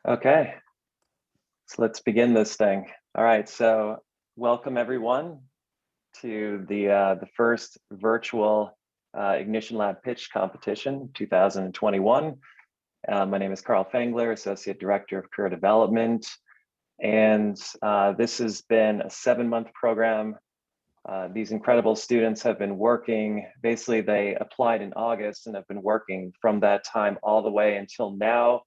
Okay, so let's begin this thing. All right, so welcome everyone to the first virtual Ignition Lab pitch competition 2021. My name is Carl Fengler, Associate Director of Career Development, and this has been a 7-month program. These incredible students have been working, basically they applied in August and have been working from that time all the way until now,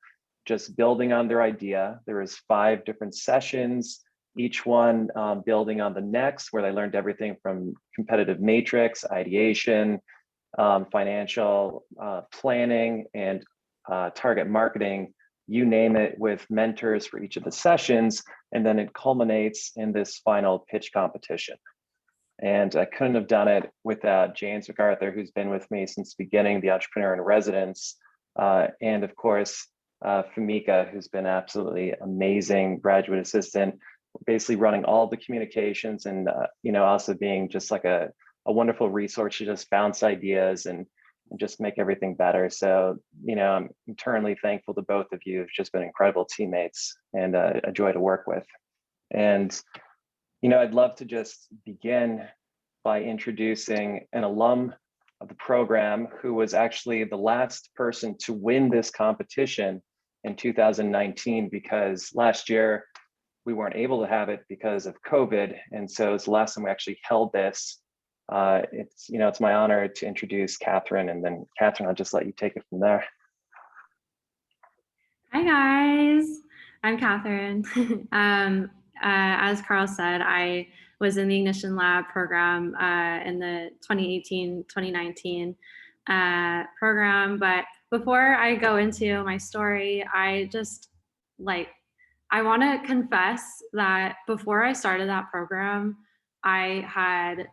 just building on their idea. There is 5 different sessions, each one building on the next, where they learned everything from competitive matrix, ideation, financial planning, and target marketing, you name it, with mentors for each of the sessions. And then it culminates in this final pitch competition. And I couldn't have done it without James MacArthur, who's been with me since the beginning, the entrepreneur in residence, and of course, Fumika, who's been absolutely amazing graduate assistant, basically running all the communications and also being just like a wonderful resource to just bounce ideas and just make everything better. So, I'm eternally thankful to both of you. You've just been incredible teammates and a joy to work with. And, I'd love to just begin by introducing an alum of the program who was actually the last person to win this competition in 2019, because last year we weren't able to have it because of COVID. And so it's the last time we actually held this. It's my honor to introduce Catherine, and then Catherine, I'll just let you take it from there. Hi guys, I'm Catherine. As Carl said, I was in the Ignition Lab program in the 2018-2019 program. But before I go into my story, I want to confess that before I started that program, I had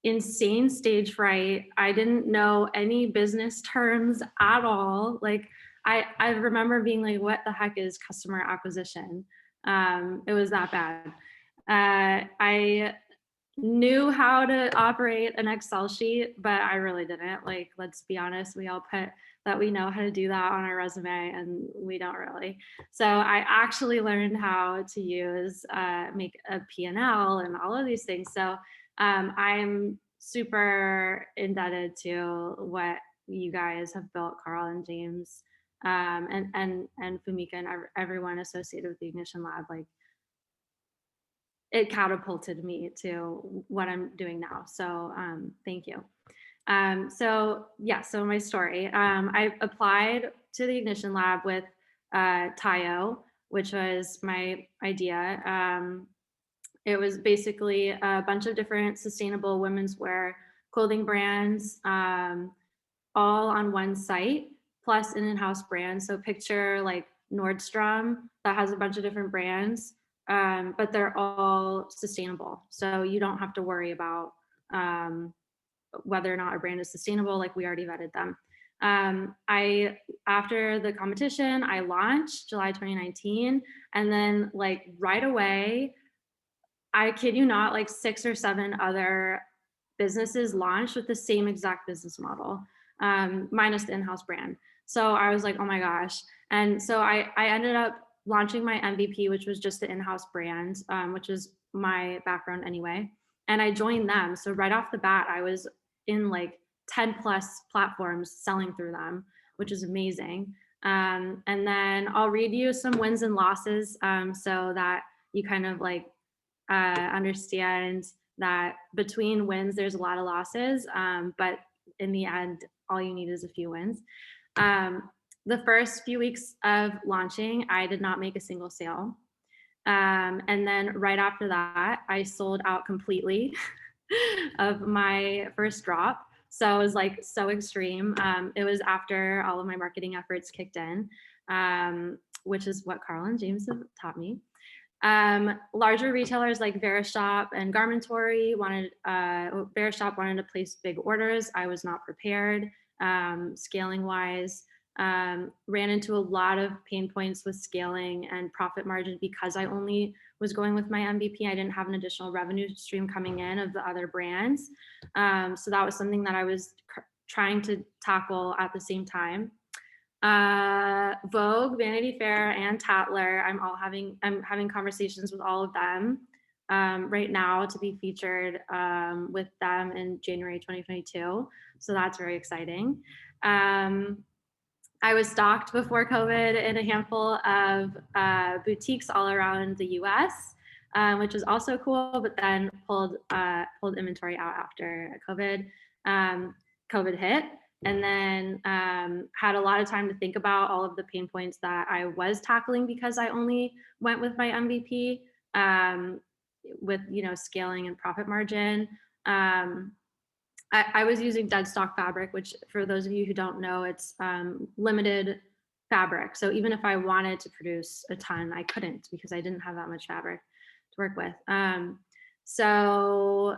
insane stage fright. I didn't know any business terms at all. I remember being like, what the heck is customer acquisition? It was that bad. I knew how to operate an Excel sheet, but I really didn't. Let's be honest, we all put that we know how to do that on our resume, and we don't really. So I actually learned how to use, make a P&L and all of these things. So I'm super indebted to what you guys have built, Carl and James, and Fumika and everyone associated with the Ignition Lab. It catapulted me to what I'm doing now. So thank you. So my story. I applied to the Ignition Lab with Tayo, which was my idea. It was basically a bunch of different sustainable women's wear clothing brands, all on one site, plus an in-house brand. So picture like Nordstrom that has a bunch of different brands, but they're all sustainable. So you don't have to worry about whether or not a brand is sustainable. Like, we already vetted them. After the competition, I launched July 2019, and then right away, I kid you not, 6 or 7 other businesses launched with the same exact business model, minus the in-house brand. So I was like, oh my gosh. And so I ended up launching my MVP, which was just the in-house brand, which is my background anyway. And I joined them. So right off the bat, I was in 10 plus platforms selling through them, which is amazing. And then I'll read you some wins and losses so that you kind of understand that between wins, there's a lot of losses, but in the end, all you need is a few wins. The first few weeks of launching, I did not make a single sale. And then right after that, I sold out completely of my first drop. So it was so extreme. It was after all of my marketing efforts kicked in, which is what Carl and James have taught me. Larger retailers like Verishop and Garmentory Verishop wanted to place big orders. I was not prepared, scaling wise. Ran into a lot of pain points with scaling and profit margin because I only was going with my MVP. I didn't have an additional revenue stream coming in of the other brands. So that was something that I was trying to tackle at the same time. Vogue, Vanity Fair, and Tatler. I'm having conversations with all of them right now to be featured with them in January 2022. So that's very exciting. I was stocked before COVID in a handful of boutiques all around the U.S., which was also cool. But then pulled inventory out after COVID hit, and then had a lot of time to think about all of the pain points that I was tackling because I only went with my MVP with scaling and profit margin. I was using dead stock fabric, which for those of you who don't know, it's limited fabric. So even if I wanted to produce a ton, I couldn't because I didn't have that much fabric to work with. So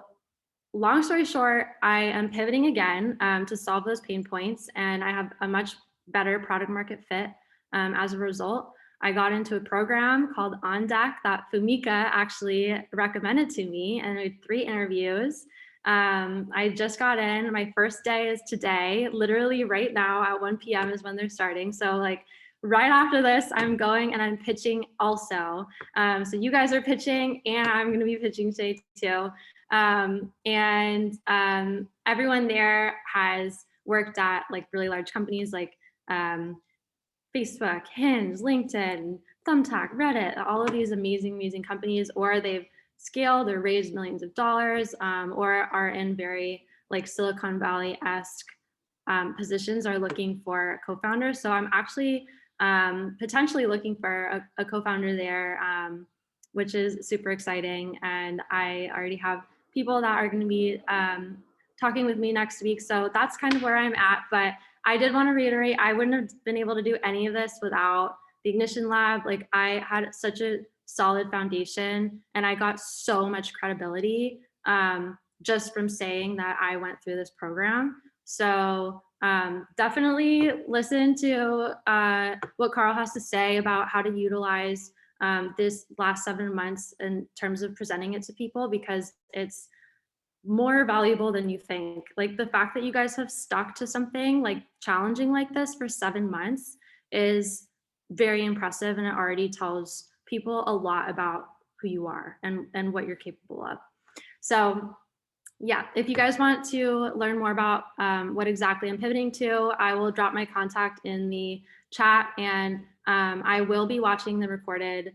long story short, I am pivoting again to solve those pain points, and I have a much better product market fit as a result. I got into a program called On Deck that Fumika actually recommended to me, and I had 3 interviews. I just got in. My first day is today. Literally right now at 1 p.m. is when they're starting. So like right after this, I'm going and I'm pitching also. So you guys are pitching and I'm going to be pitching today too. Everyone there has worked at like really large companies like Facebook, Hinge, LinkedIn, Thumbtack, Reddit, all of these amazing companies, or they've scaled or raised millions of dollars, or are in very like Silicon Valley-esque positions, are looking for co-founders. So I'm actually potentially looking for a co-founder there, which is super exciting. And I already have people that are going to be talking with me next week. So that's kind of where I'm at. But I did want to reiterate, I wouldn't have been able to do any of this without the Ignition Lab. Like I had such a solid foundation and I got so much credibility just from saying that I went through this program. So definitely listen to what Carl has to say about how to utilize this last 7 months in terms of presenting it to people, because it's more valuable than you think. Like the fact that you guys have stuck to something like challenging like this for 7 months is very impressive, and it already tells people a lot about who you are and what you're capable of. So yeah, if you guys want to learn more about what exactly I'm pivoting to, I will drop my contact in the chat, and I will be watching the recorded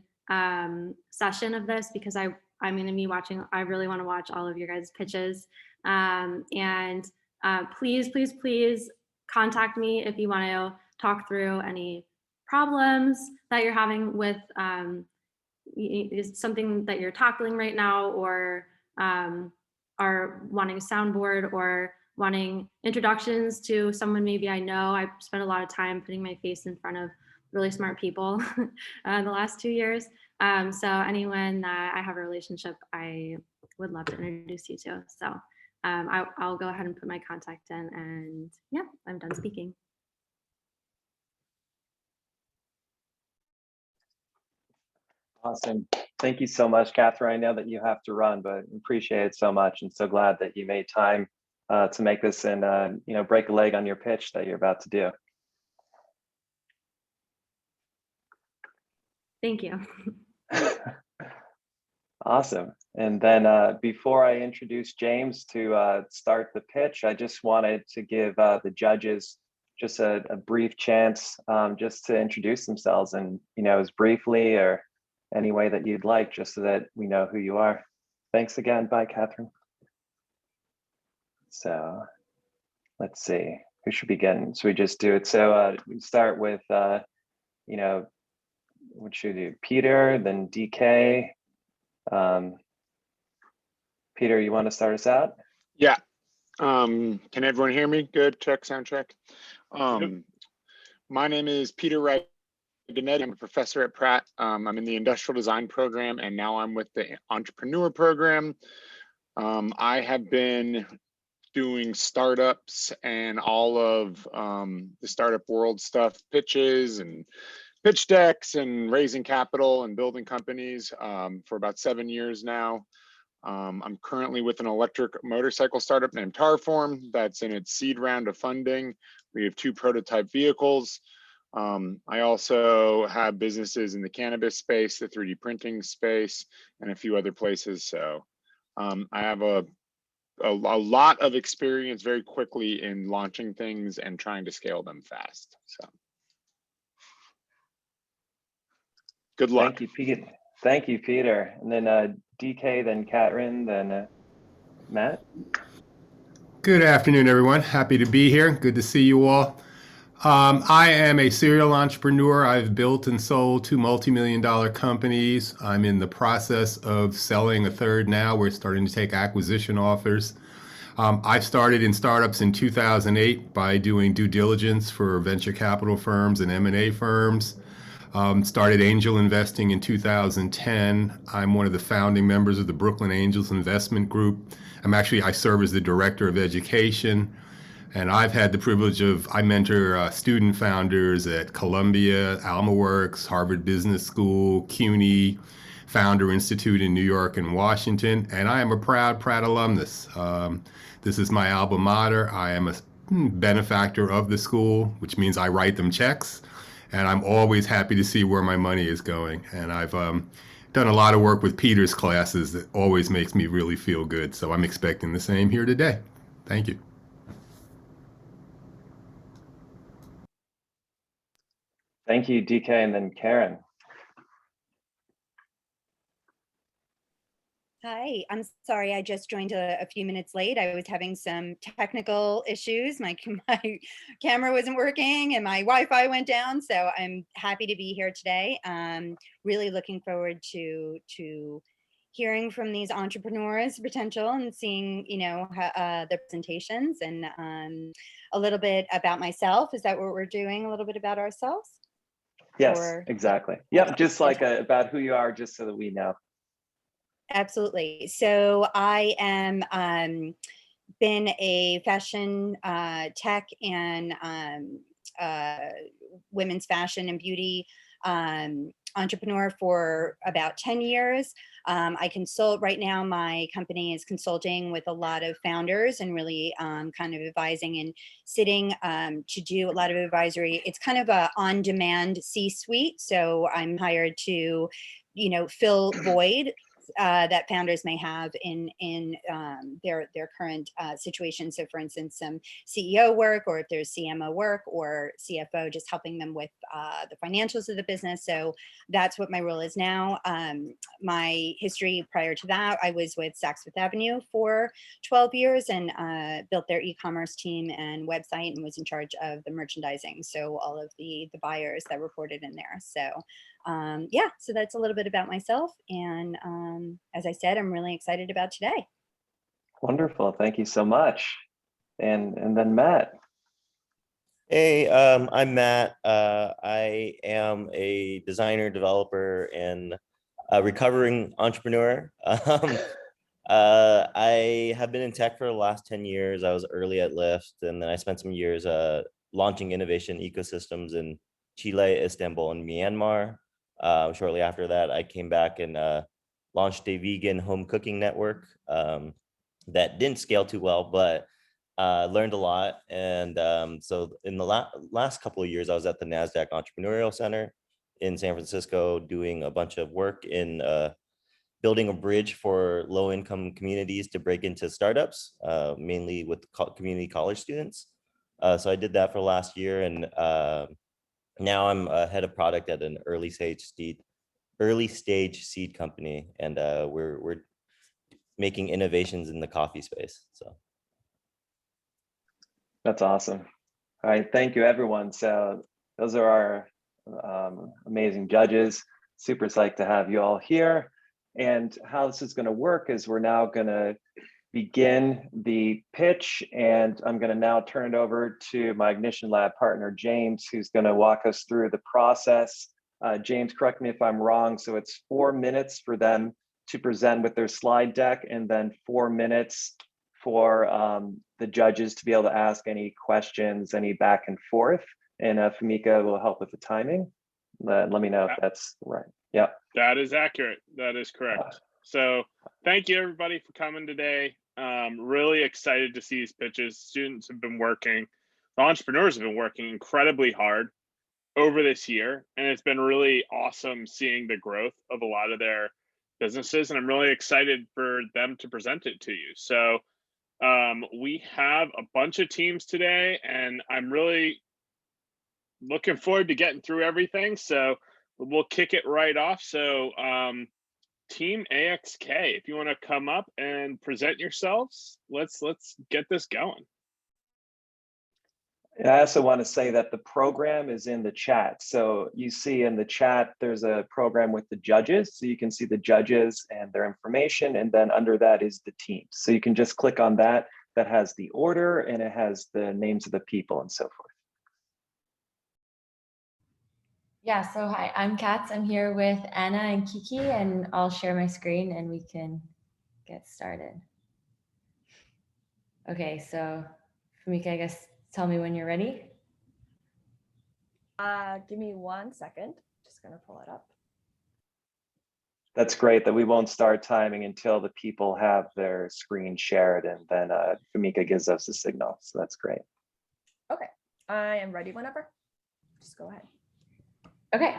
session of this because I'm going to be watching. I really want to watch all of your guys' pitches. Please contact me if you want to talk through any problems that you're having with something that you're tackling right now, or are wanting a soundboard or wanting introductions to someone maybe I know. I spent a lot of time putting my face in front of really smart people the last 2 years. So anyone that I have a relationship, I would love to introduce you to. So I'll go ahead and put my contact in, and yeah, I'm done speaking. Awesome. Thank you so much, Catherine. I know that you have to run, but appreciate it so much, and so glad that you made time to make this and break a leg on your pitch that you're about to do. Thank you. Awesome. And then before I introduce James to start the pitch, I just wanted to give the judges just a brief chance just to introduce themselves, and as briefly or any way that you'd like, just so that we know who you are. Thanks again. Bye, Catherine. So let's see, who should begin? So we just do it. So we start with, what should we do? Peter, then DK. Peter, you want to start us out? Yeah. Can everyone hear me? Good. Check, sound check. My name is Peter Wright. I'm a professor at Pratt. I'm in the industrial design program, and now I'm with the entrepreneur program. I have been doing startups and all of the startup world stuff, pitches and pitch decks and raising capital and building companies for about 7 years now. I'm currently with an electric motorcycle startup named Tarform that's in its seed round of funding. We have 2 prototype vehicles. I also have businesses in the cannabis space, the 3D printing space, and a few other places. So I have a lot of experience very quickly in launching things and trying to scale them fast. So good luck. Thank you, Pete. Thank you, Peter. And then DK, then Katrin, then Matt. Good afternoon, everyone. Happy to be here. Good to see you all. I am a serial entrepreneur. I've built and sold 2 multi-million-dollar companies. I'm in the process of selling a third now. We're starting to take acquisition offers. I started in startups in 2008 by doing due diligence for venture capital firms and M&A firms. Started angel investing in 2010. I'm one of the founding members of the Brooklyn Angels Investment Group. I serve as the director of education. And I've had the privilege I mentor student founders at Columbia, AlmaWorks, Harvard Business School, CUNY, Founder Institute in New York and Washington. And I am a proud alumnus. This is my alma mater. I am a benefactor of the school, which means I write them checks. And I'm always happy to see where my money is going. And I've done a lot of work with Peter's classes that always makes me really feel good. So I'm expecting the same here today. Thank you. Thank you, DK, and then Karen. Hi, I'm sorry, I just joined a few minutes late. I was having some technical issues. My camera wasn't working and my Wi-Fi went down, so I'm happy to be here today. Really looking forward to hearing from these entrepreneurs' potential and seeing, the presentations and a little bit about myself. Is that what we're doing? A little bit about ourselves? Yes, exactly. Yep, just like about who you are, just so that we know. Absolutely. So I am been a fashion tech and women's fashion and beauty entrepreneur for about 10 years. I consult right now. My company is consulting with a lot of founders and really kind of advising and sitting to do a lot of advisory. It's kind of a on-demand C-suite. So I'm hired to, fill void that founders may have in their current situation. So for instance, some CEO work, or if there's CMO work or CFO, just helping them with the financials of the business. So that's what my role is now. My history prior to that, I was with Saks Fifth Avenue for 12 years and built their e-commerce team and website and was in charge of the merchandising. So all of the buyers that reported in there. So yeah, so that's a little bit about myself. And as I said, I'm really excited about today. Wonderful. Thank you so much. And then Matt. Hey, I'm Matt. I am a designer, developer, and a recovering entrepreneur. I have been in tech for the last 10 years. I was early at Lyft, and then I spent some years launching innovation ecosystems in Chile, Istanbul, and Myanmar. Shortly after that, I came back and launched a vegan home cooking network that didn't scale too well, but learned a lot. And so in the last couple of years, I was at the NASDAQ Entrepreneurial Center in San Francisco doing a bunch of work in building a bridge for low-income communities to break into startups, mainly with community college students. So I did that for last year, and now I'm head of product at an early stage seed company, and we're making innovations in the coffee space. So That's awesome. All right, thank you, everyone. So those are our amazing judges. Super psyched to have you all here. And how this is going to work is we're now going to begin the pitch, and I'm going to now turn it over to my Ignition Lab partner, James, who's going to walk us through the process. James, correct me if I'm wrong. So it's 4 minutes for them to present with their slide deck, and then 4 minutes for the judges to be able to ask any questions, any back and forth. And Famika will help with the timing. Let me know if that's right. Yeah. That is accurate. That is correct. So thank you, everybody, for coming today. Really excited to see these pitches. Students have been working, the entrepreneurs have been working incredibly hard over this year, and it's been really awesome seeing the growth of a lot of their businesses, and I'm really excited for them to present it to you. So we have a bunch of teams today, and I'm really looking forward to getting through everything. So we'll kick it right off. So Team AXK, if you want to come up and present yourselves, let's get this going. I also want to say that the program is in the chat. So you see in the chat, there's a program with the judges. So you can see the judges and their information. And then under that is the teams. So you can just click on that. That has the order and it has the names of the people and so forth. Yeah, so hi, I'm Katz. I'm here with Anna and Kiki, and I'll share my screen and we can get started. Okay, so Famika, I guess tell me when you're ready. Give me 1 second. Just gonna pull it up. That's great that we won't start timing until the people have their screen shared, and then Famika gives us a signal. So that's great. Okay, I am ready whenever. Just go ahead. Okay,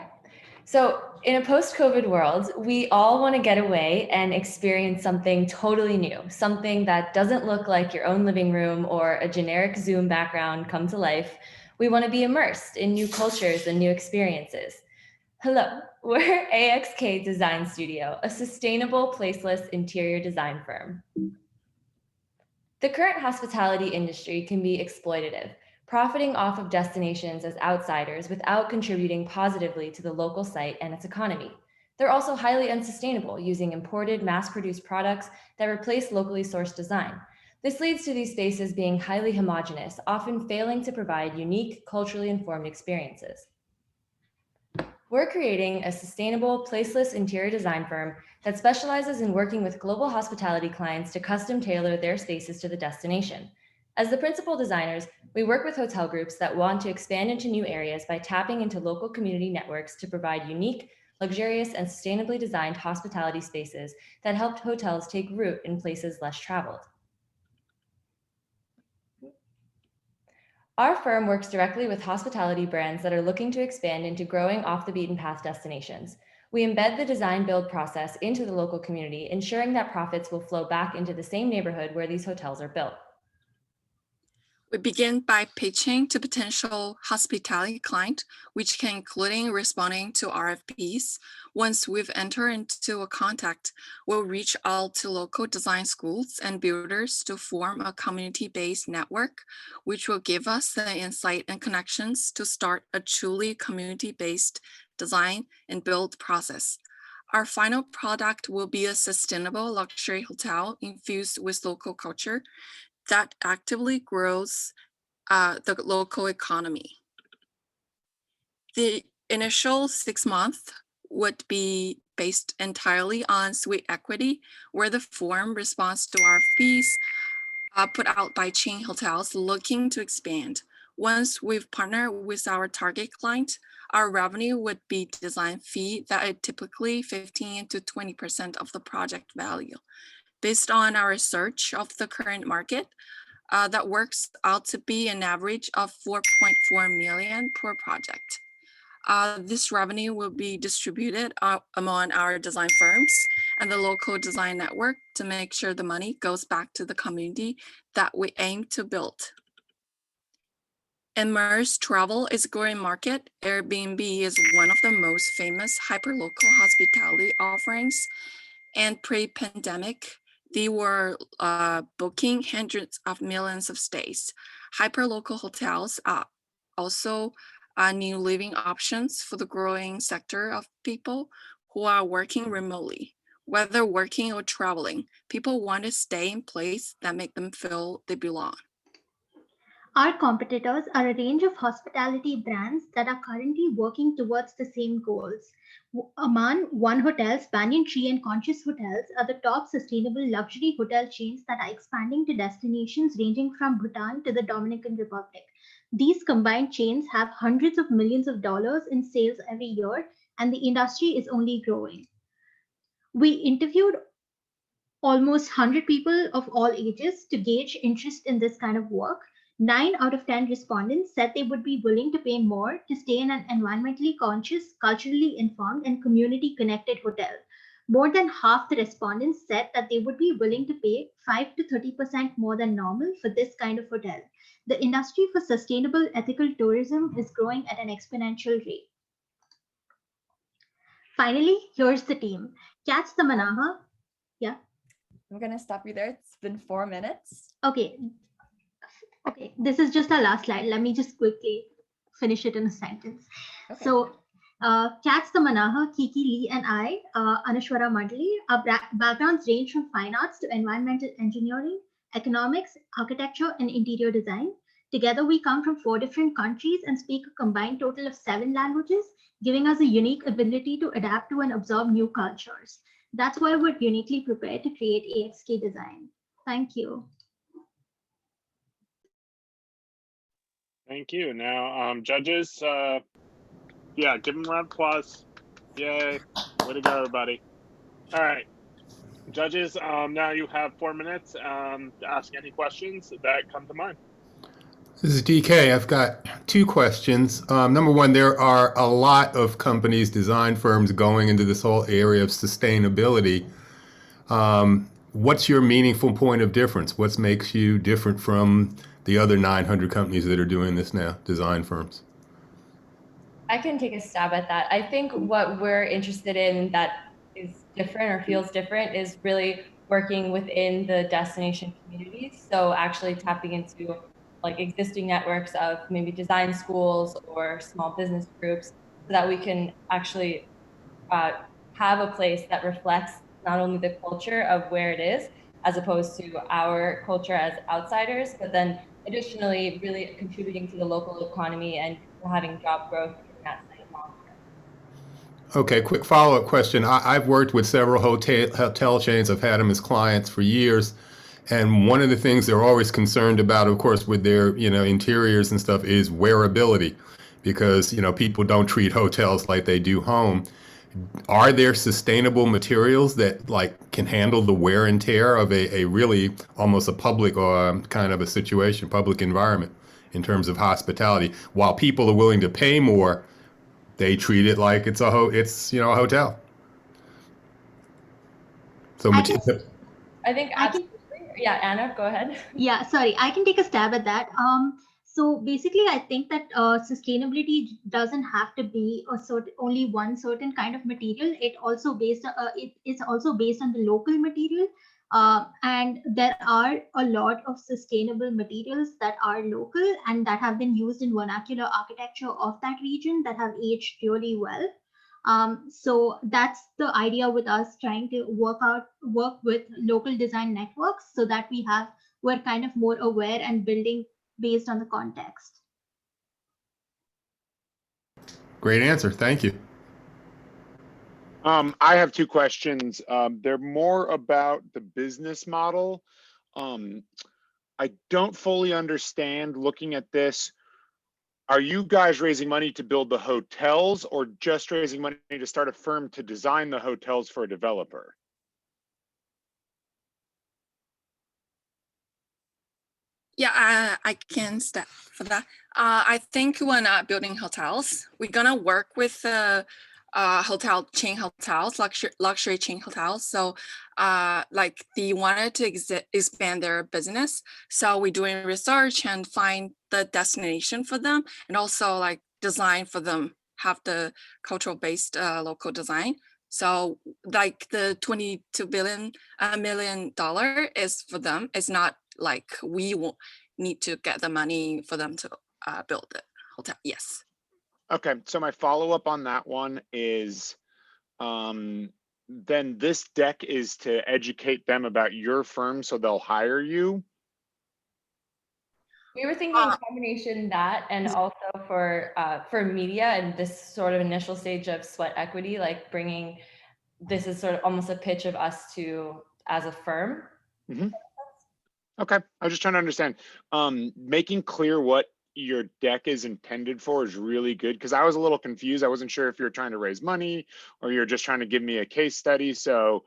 so in a post-COVID world, we all want to get away and experience something totally new, something that doesn't look like your own living room or a generic Zoom background come to life. We want to be immersed in new cultures and new experiences. Hello, we're AXK Design Studio, a sustainable, placeless interior design firm. The current hospitality industry can be exploitative, profiting off of destinations as outsiders without contributing positively to the local site and its economy. They're also highly unsustainable, using imported, mass-produced products that replace locally sourced design. This leads to these spaces being highly homogeneous, often failing to provide unique, culturally informed experiences. We're creating a sustainable, placeless interior design firm that specializes in working with global hospitality clients to custom tailor their spaces to the destination. As the principal designers, we work with hotel groups that want to expand into new areas by tapping into local community networks to provide unique, luxurious, and sustainably designed hospitality spaces that help hotels take root in places less traveled. Our firm works directly with hospitality brands that are looking to expand into growing off the beaten path destinations. We embed the design build process into the local community, ensuring that profits will flow back into the same neighborhood where these hotels are built. We begin by pitching to potential hospitality client, which can including responding to RFPs. Once we've entered into a contact, we'll reach out to local design schools and builders to form a community-based network, which will give us the insight and connections to start a truly community-based design and build process. Our final product will be a sustainable luxury hotel infused with local culture that actively grows the local economy. The initial 6 months would be based entirely on sweat equity, where the firm responds to RFPs put out by chain hotels looking to expand. Once we've partnered with our target client, our revenue would be design fee that is typically 15 to 20% of the project value. Based on our research of the current market, that works out to be an average of 4.4 million per project. This revenue will be distributed among our design firms and the local design network to make sure the money goes back to the community that we aim to build. Immersed travel is a growing market. Airbnb is one of the most famous hyperlocal hospitality offerings, and pre-pandemic, they were booking hundreds of millions of stays. Hyperlocal hotels are also new living options for the growing sector of people who are working remotely. Whether working or traveling, people want to stay in places that make them feel they belong. Our competitors are a range of hospitality brands that are currently working towards the same goals. Aman, One Hotels, Banyan Tree, and Conscious Hotels are the top sustainable luxury hotel chains that are expanding to destinations ranging from Bhutan to the Dominican Republic. These combined chains have hundreds of millions of dollars in sales every year, and the industry is only growing. We interviewed almost 100 people of all ages to gauge interest in this kind of work. 9 out of 10 respondents said they would be willing to pay more to stay in an environmentally conscious, culturally informed, and community connected hotel. More than half the respondents said that they would be willing to pay 5 to 30% more than normal for this kind of hotel. The industry for sustainable ethical tourism is growing at an exponential rate. Finally, here's the team. Catch the Manaha. Yeah. I'm gonna stop you there. It's been 4 minutes. Okay. Okay, this is just our last slide. Let me just quickly finish it in a sentence. Okay. So, Cats the Manaha, Kiki Lee, and I, Anushwara Mandali, our backgrounds range from fine arts to environmental engineering, economics, architecture, and interior design. Together, we come from 4 different countries and speak a combined total of 7 languages, giving us a unique ability to adapt to and absorb new cultures. That's why we're uniquely prepared to create AXK design. Thank you. Thank you. Now, judges, yeah, give them a round of applause. Yay. Way to go, everybody. All right. Judges, now you have 4 minutes to ask any questions that come to mind. This is DK. I've got 2 questions. Number one, there are a lot of companies, design firms going into this whole area of sustainability. What's your meaningful point of difference? What makes you different from the other 900 companies that are doing this now, design firms? I can take a stab at that. I think what we're interested in that is different or feels different is really working within the destination communities. So actually tapping into like existing networks of maybe design schools or small business groups so that we can actually have a place that reflects not only the culture of where it is, as opposed to our culture as outsiders, but then additionally really contributing to the local economy and having job growth in that site long term. Okay, quick follow-up question. I've worked with several hotel chains. I've had them as clients for years. And one of the things they're always concerned about, of course, with their, interiors and stuff is wearability, because, people don't treat hotels like they do home. Are there sustainable materials that can handle the wear and tear of a really almost a public kind of a situation, public environment in terms of hospitality? While people are willing to pay more, they treat it like it's a hotel. So I think absolutely. Yeah, Anna, go ahead. Yeah, sorry, I can take a stab at that. So basically, I think that sustainability doesn't have to be only one certain kind of material. It is also based on the local material. And there are a lot of sustainable materials that are local and that have been used in vernacular architecture of that region that have aged really well. So that's the idea with us trying to work with local design networks so that we're kind of more aware and building based on the context. Great answer. Thank you. I have 2 questions. They're more about the business model. I don't fully understand looking at this. Are you guys raising money to build the hotels or just raising money to start a firm to design the hotels for a developer? Yeah, I can step for that. I think we're not building hotels. We're gonna work with chain hotels, luxury chain hotels. So like they wanted to expand their business. So we're doing research and find the destination for them, and also like design for them, have the cultural based local design. So like the $22 million is for them. It's not like we will need to get the money for them to build the hotel. Yes. Okay, so my follow-up on that one is, then this deck is to educate them about your firm so they'll hire you? We were thinking combination that and also for media and this sort of initial stage of sweat equity, like this is sort of almost a pitch of us as a firm. Mm-hmm. Okay, I was just trying to understand. Making clear what your deck is intended for is really good, because I was a little confused. I wasn't sure if you're trying to raise money or you're just trying to give me a case study. So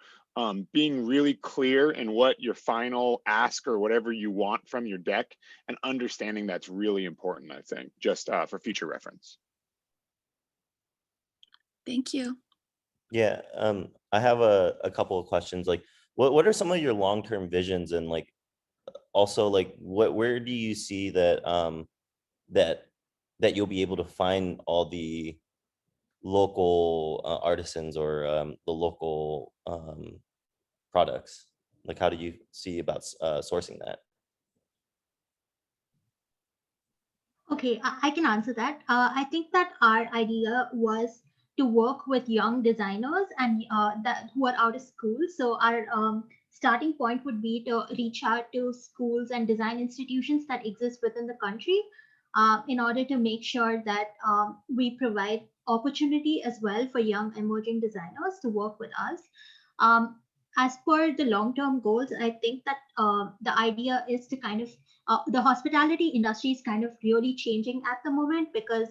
being really clear in what your final ask or whatever you want from your deck, and understanding that's really important, I think, just for future reference. Thank you. Yeah, I have a couple of questions. Like, what are some of your long-term visions, and like also like where do you see that that you'll be able to find all the local artisans or the local products? Like, how do you see about sourcing that? Okay, I can answer that. I think that our idea was to work with young designers and that who are out of school. So our starting point would be to reach out to schools and design institutions that exist within the country in order to make sure that we provide opportunity as well for young emerging designers to work with us. As per the long-term goals, I think that the idea is to kind of the hospitality industry is kind of really changing at the moment because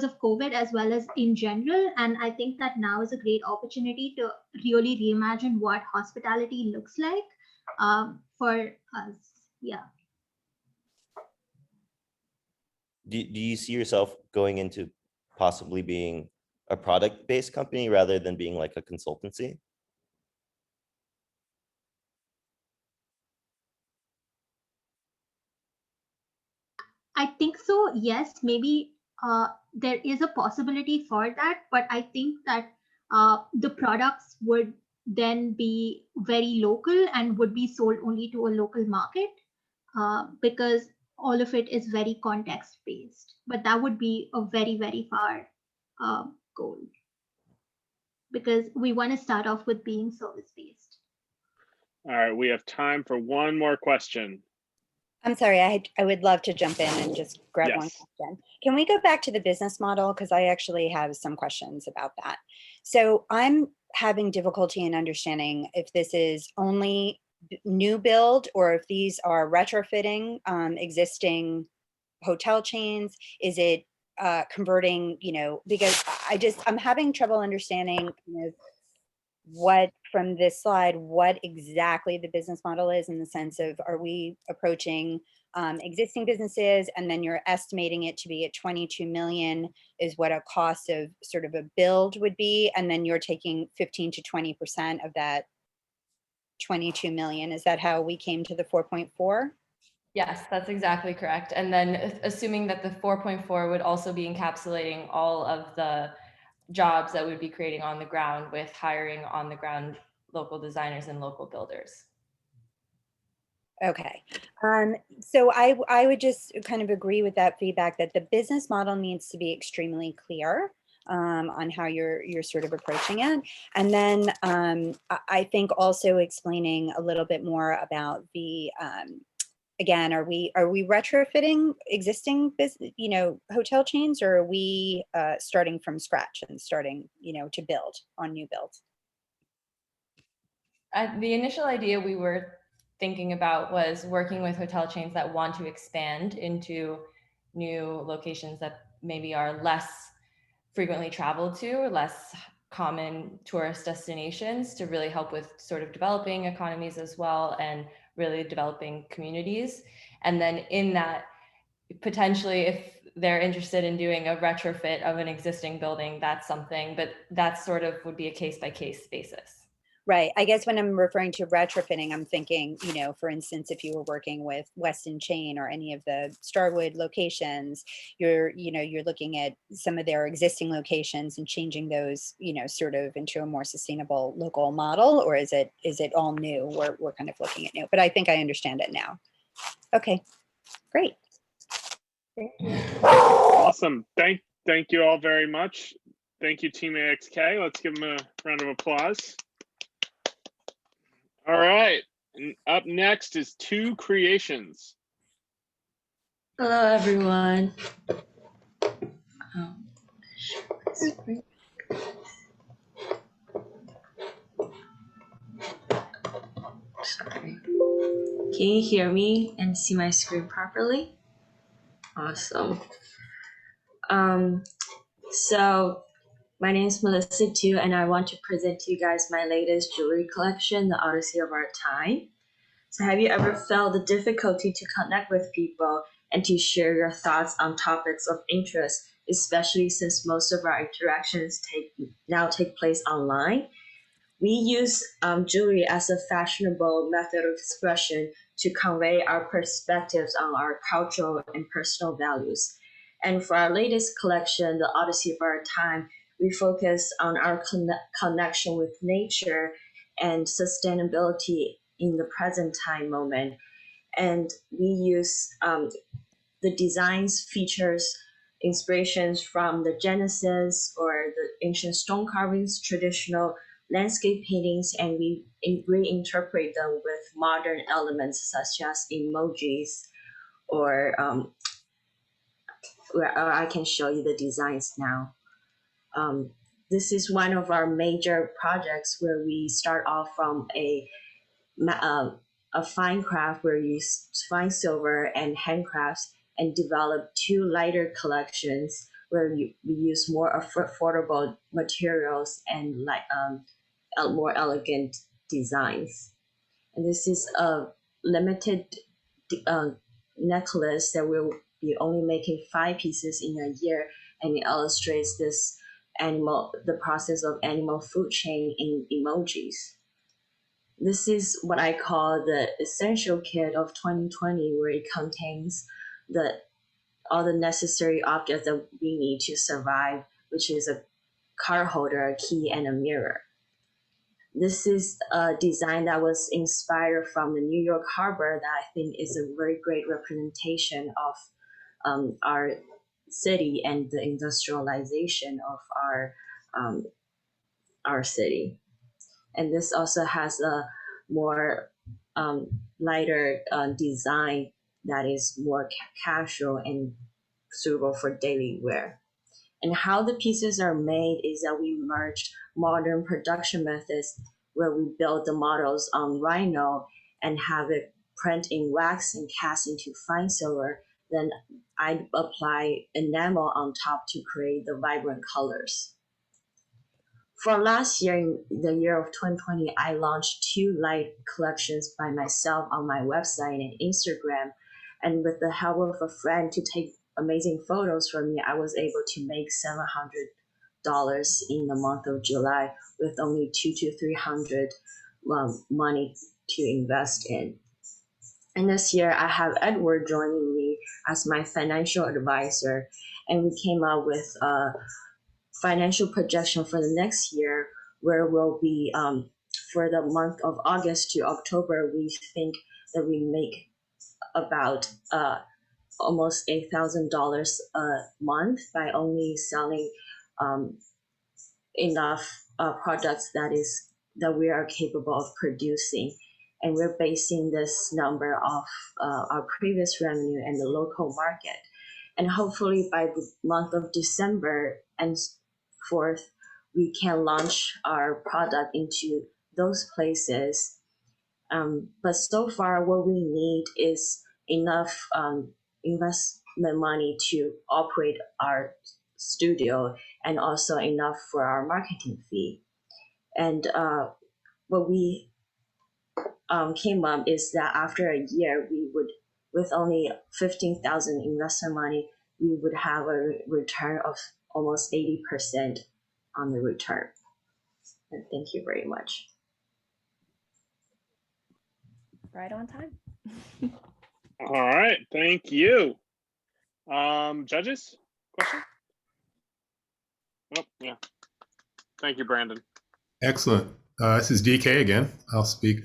of COVID as well as in general. And I think that now is a great opportunity to really reimagine what hospitality looks like for us. Yeah. Do you see yourself going into possibly being a product-based company rather than being like a consultancy? I think so. Yes, maybe there is a possibility for that, but I think that the products would then be very local and would be sold only to a local market because all of it is very context based. But that would be a very, very far goal because we want to start off with being service based. All right, we have time for one more question. I'm sorry, I would love to jump in and just grab one Yes. question. Can we go back to the business model? Because I actually have some questions about that. So I'm having difficulty in understanding if this is only new build or if these are retrofitting existing hotel chains. Is it converting, because I'm having trouble understanding what from this slide, what exactly the business model is in the sense of, are we approaching existing businesses and then you're estimating it to be at 22 million is what a cost of sort of a build would be. And then you're taking 15 to 20% of that 22 million. Is that how we came to the 4.4? Yes, that's exactly correct. And then assuming that the 4.4 would also be encapsulating all of the jobs that we'd be creating on the ground with hiring on the ground local designers and local builders. Okay. So I would just kind of agree with that feedback that the business model needs to be extremely clear on how you're sort of approaching it. And then I think also explaining a little bit more about the, again, are we retrofitting existing business, hotel chains, or are we starting from scratch and starting, to build on new builds? The initial idea we were thinking about was working with hotel chains that want to expand into new locations that maybe are less frequently traveled to, less common tourist destinations, to really help with sort of developing economies as well and really developing communities. And then in that, potentially if they're interested in doing a retrofit of an existing building, that's something, but that sort of would be a case-by-case basis. Right. I guess when I'm referring to retrofitting, I'm thinking, for instance, if you were working with Westin Chain or any of the Starwood locations, you're looking at some of their existing locations and changing those, sort of into a more sustainable local model, or is it all new? We're kind of looking at new, but I think I understand it now. Okay, great. Thank you. Awesome. Thank you all very much. Thank you, Team AXK. Let's give them a round of applause. All right, and up next is Two Creations. Hello, everyone. Sorry. Can you hear me and see my screen properly? Awesome. So My name is Melissa too, and I want to present to you guys my latest jewelry collection, The Odyssey of Our Time. So have you ever felt the difficulty to connect with people and to share your thoughts on topics of interest, especially since most of our interactions now take place online? We use jewelry as a fashionable method of expression to convey our perspectives on our cultural and personal values. And for our latest collection, The Odyssey of Our Time, we focus on our connection with nature and sustainability in the present time moment. And we use the designs features inspirations from the Genesis or the ancient stone carvings, traditional landscape paintings, and we reinterpret them with modern elements such as emojis or I can show you the designs now. This is one of our major projects where we start off from a fine craft where you use fine silver and handcrafts and develop two lighter collections where we use more affordable materials and more elegant designs. And this is a limited necklace that we'll be only making 5 pieces in a year, and it illustrates the process of animal food chain in emojis. This is what I call the essential kit of 2020, where it contains all the necessary objects that we need to survive, which is a card holder, a key, and a mirror. This is a design that was inspired from the New York Harbor that I think is a very great representation of our city and the industrialization of our city. And this also has a more lighter design that is more casual and suitable for daily wear. And how the pieces are made is that we merged modern production methods where we build the models on rhino and have it print in wax and cast into fine silver. Then I apply enamel on top to create the vibrant colors. For last year, in the year of 2020, I launched 2 light collections by myself on my website and Instagram. And with the help of a friend to take amazing photos for me, I was able to make $700 in the month of July with only $200 to $300 money to invest in. And this year, I have Edward joining me as my financial advisor, and we came up with a financial projection for the next year, where we'll be for the month of August to October, we think that we make about almost $8,000 a month by only selling enough products that we are capable of producing. And we're basing this number off our previous revenue and the local market. And hopefully by the month of December and forth, we can launch our product into those places. But so far, what we need is enough investment money to operate our studio and also enough for our marketing fee. And what we came up is that after a year, we would, with only $15,000 investment money, we would have a return of almost 80% on the return. And thank you very much. Right on time. All right, thank you. Judges, question? Oh, yeah. Thank you, Brandon. Excellent. This is DK again. I'll speak.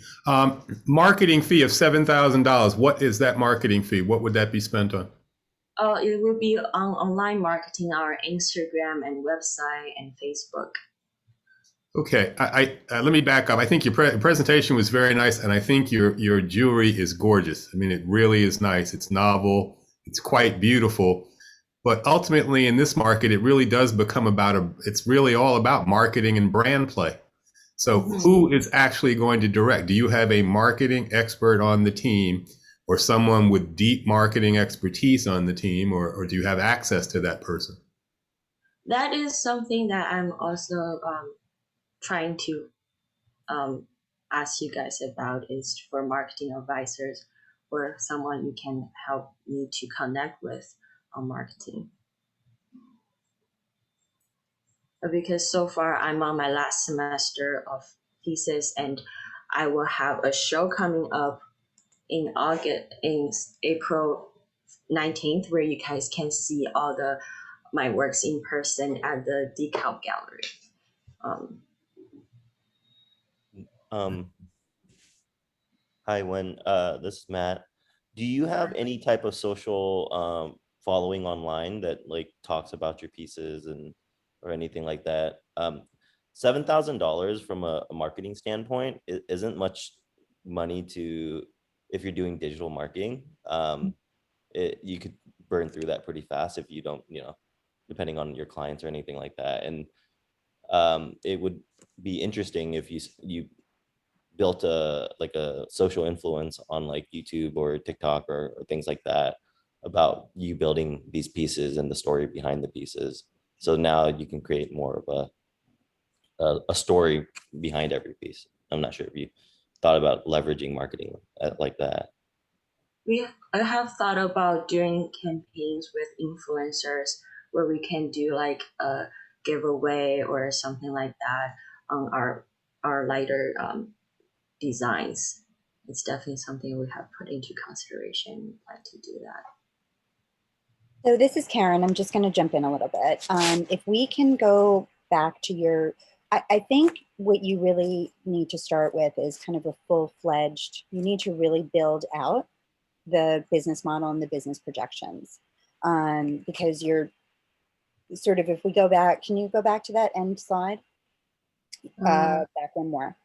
Marketing fee of $7,000. What is that marketing fee? What would that be spent on? It will be on online marketing, our Instagram and website and Facebook. Okay, let me back up. I think your presentation was very nice, and I think your jewelry is gorgeous. I mean, it really is nice. It's novel. It's quite beautiful. But ultimately, in this market, it really does become it's really all about marketing and brand play. So who is actually going to direct? Do you have a marketing expert on the team or someone with deep marketing expertise on the team, or do you have access to that person? That is something that I'm also trying to ask you guys about, is for marketing advisors or someone you can help me to connect with on marketing. Because so far I'm on my last semester of thesis, and I will have a show coming up in April 19th, where you guys can see all my works in person at the Decal Gallery. Hi, this is Matt. Do you have any type of social following online that like talks about your pieces or anything like that? $7,000 from a marketing standpoint isn't much money if you're doing digital marketing. You could burn through that pretty fast if you don't, depending on your clients or anything like that. And it would be interesting if you built a social influence on like YouTube or TikTok or things like that about you building these pieces and the story behind the pieces. So now you can create more of a story behind every piece. I'm not sure if you thought about leveraging marketing like that. I have thought about doing campaigns with influencers where we can do like a giveaway or something like that on our lighter designs. It's definitely something we have put into consideration. We'd like to do that. So this is Karen. I'm just going to jump in a little bit. If we can go back to I think what you really need to start with is kind of a full-fledged, you need to really build out the business model and the business projections, because you're sort of, if we go back, can you go back to that end slide? Back one more.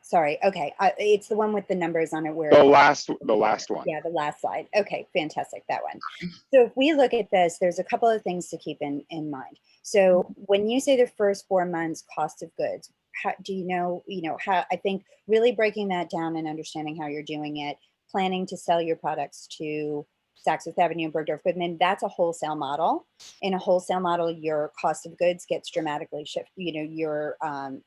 Sorry. Okay. It's the one with the numbers on it where the last one. Yeah, the last slide. Okay, fantastic. That one. So if we look at this, there's a couple of things to keep in mind. So when you say the first 4 months cost of goods, how do you know how, I think really breaking that down and understanding how you're doing it, planning to sell your products to Saks Fifth Avenue, Bergdorf Goodman, that's a wholesale model. In a wholesale model, your cost of goods gets dramatically shifted. Your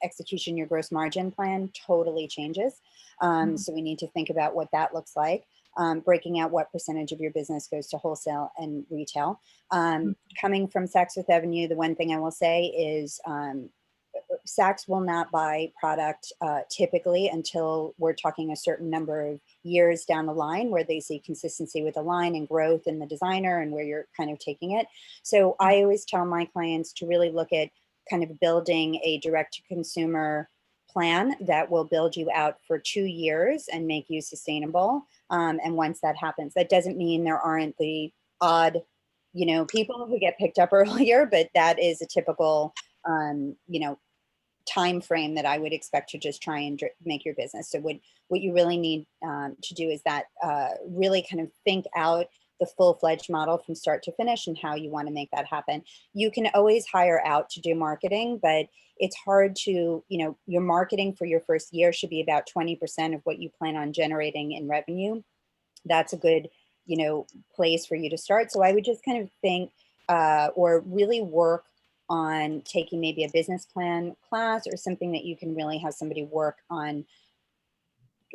execution, your gross margin plan totally changes. So we need to think about what that looks like. Breaking out what percentage of your business goes to wholesale and retail. Coming from Saks Fifth Avenue, the one thing I will say is Saks will not buy product typically until we're talking a certain number of years down the line, where they see consistency with the line and growth in the designer and where you're kind of taking it. So I always tell my clients to really look at kind of building a direct to consumer plan that will build you out for 2 years and make you sustainable. And once that happens, that doesn't mean there aren't the odd, people who get picked up earlier, but that is a typical, time frame that I would expect to just try and make your business. So what you really need to do is that really kind of think out the full-fledged model from start to finish and how you want to make that happen. You can always hire out to do marketing, but it's hard to, your marketing for your first year should be about 20% of what you plan on generating in revenue. That's a good, place for you to start. So I would just kind of think or really work on taking maybe a business plan class or something that you can really have somebody work on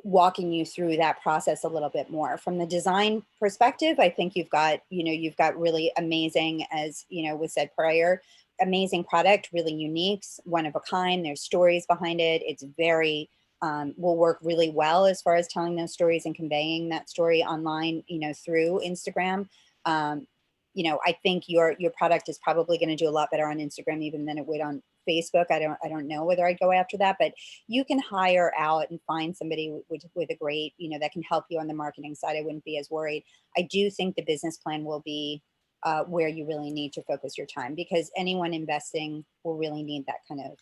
walking you through that process a little bit more. From the design perspective, I think you've got really amazing, as was said prior, amazing product, really unique, one of a kind. There's stories behind it. It's very, will work really well as far as telling those stories and conveying that story online, through Instagram. I think your product is probably going to do a lot better on Instagram even than it would on Facebook. I don't know whether I'd go after that, but you can hire out and find somebody with a great, that can help you on the marketing side. I wouldn't be as worried. I do think the business plan will be where you really need to focus your time, because anyone investing will really need that kind of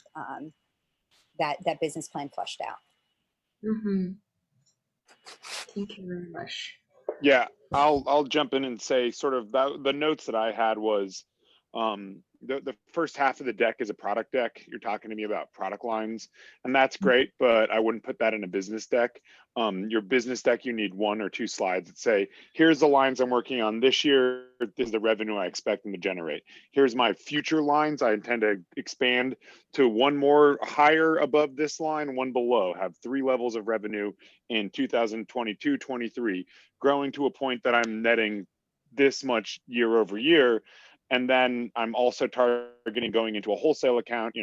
that business plan fleshed out. Thank you very much. Yeah, I'll jump in and say sort of the notes that I had was The first half of the deck is a product deck. You're talking to me about product lines, and that's great, but I wouldn't put that in a business deck. Your business deck, you need 1 or 2 slides that say, here's the lines I'm working on this year. This is the revenue I expect them to generate. Here's my future lines. I intend to expand to 1 more higher above this line, 1 below, have 3 levels of revenue in 2022, 23, growing to a point that I'm netting this much year over year. And then I'm also targeting going into a wholesale account,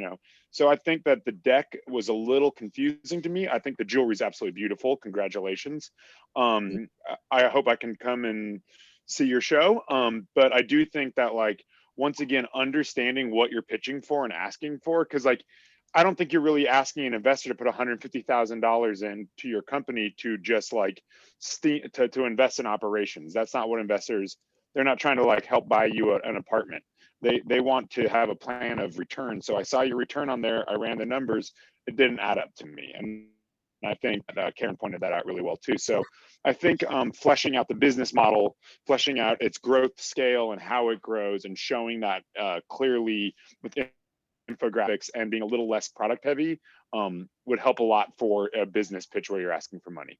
So I think that the deck was a little confusing to me. I think the jewelry is absolutely beautiful. Congratulations. I hope I can come and see your show. But I do think that, like, once again, understanding what you're pitching for and asking for, because like, I don't think you're really asking an investor to put $150,000 into your company to just like to invest in operations. That's not what investors. They're not trying to like help buy you an apartment. They want to have a plan of return. So I saw your return on there. I ran the numbers. It didn't add up to me. And I think Karen pointed that out really well too. So I think fleshing out the business model, fleshing out its growth scale and how it grows, and showing that clearly with infographics and being a little less product heavy would help a lot for a business pitch where you're asking for money.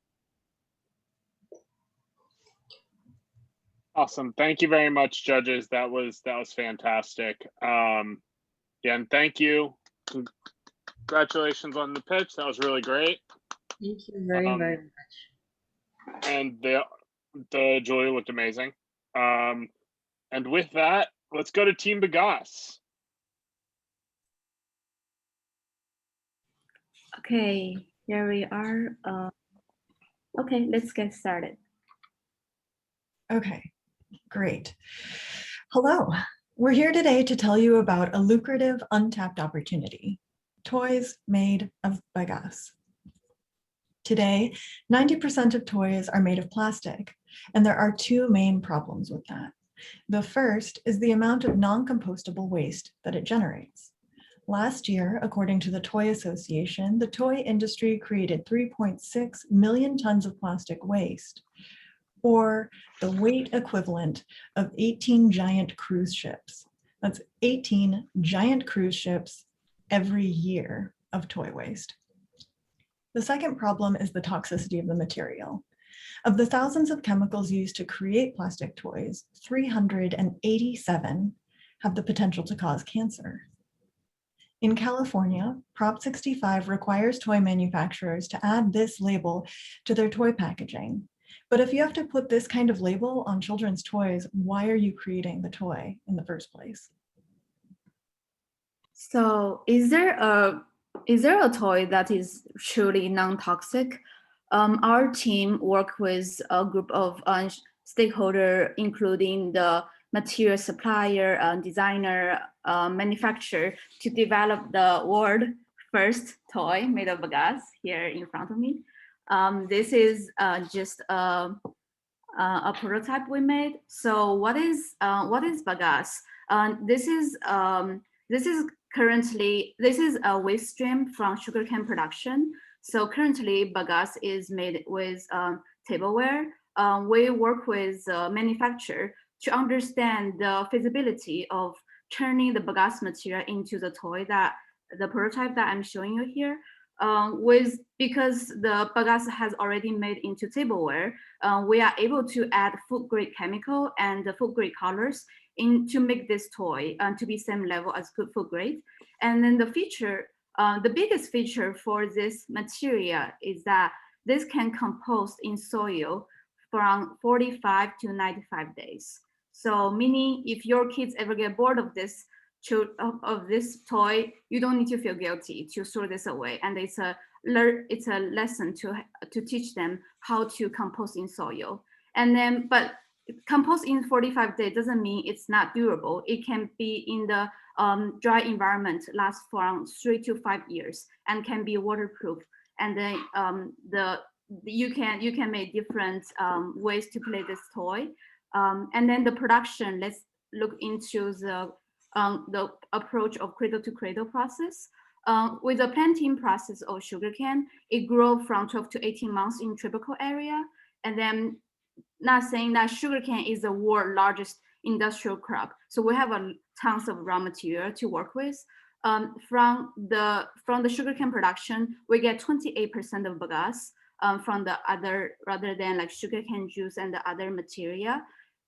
Awesome. Thank you very much, judges. That was fantastic. Again, thank you. Congratulations on the pitch. That was really great. Thank you very much. And the jewelry looked amazing. And with that, let's go to Team Bagasse. Okay, here we are. Okay, let's get started. Okay, great. Hello, we're here today to tell you about a lucrative untapped opportunity, toys made of bagasse. Today, 90% of toys are made of plastic, and there are 2 main problems with that. The first is the amount of non-compostable waste that it generates. Last year, according to the Toy Association, the toy industry created 3.6 million tons of plastic waste, or the weight equivalent of 18 giant cruise ships. That's 18 giant cruise ships every year of toy waste. The second problem is the toxicity of the material. Of the thousands of chemicals used to create plastic toys, 387 have the potential to cause cancer. In California, Prop 65 requires toy manufacturers to add this label to their toy packaging. But if you have to put this kind of label on children's toys, why are you creating the toy in the first place? So is there a toy that is truly non-toxic? Our team worked with a group of stakeholders, including the material supplier, designer, manufacturer, to develop the world's first toy made of bagasse here in front of me. This is just a prototype we made. So what is bagasse? This is a waste stream from sugarcane production. So currently bagasse is made with tableware. We work with manufacturer to understand the feasibility of turning the bagasse material into the toy, that the prototype that I'm showing you here. Because the bagasse has already made into tableware, we are able to add food grade chemical and the food grade colors to make this toy to be same level as good food grade. And then the biggest feature for this material is that this can compost in soil from 45 to 95 days. So meaning if your kids ever get bored of this toy, you don't need to feel guilty to throw this away. And it's a lesson to teach them how to compost in soil. And then, but compost in 45 days doesn't mean it's not durable. It can be in the dry environment, last from 3 to 5 years, and can be waterproof. And then you can make different ways to play this toy. And then the production, let's look into the approach of cradle to cradle process. With the planting process of sugarcane, it grows from 12 to 18 months in tropical area. And then, not saying that sugarcane is the world's largest industrial crop. So we have tons of raw material to work with. From the sugarcane production, we get 28% of bagasse from the other, rather than like sugarcane juice and the other material.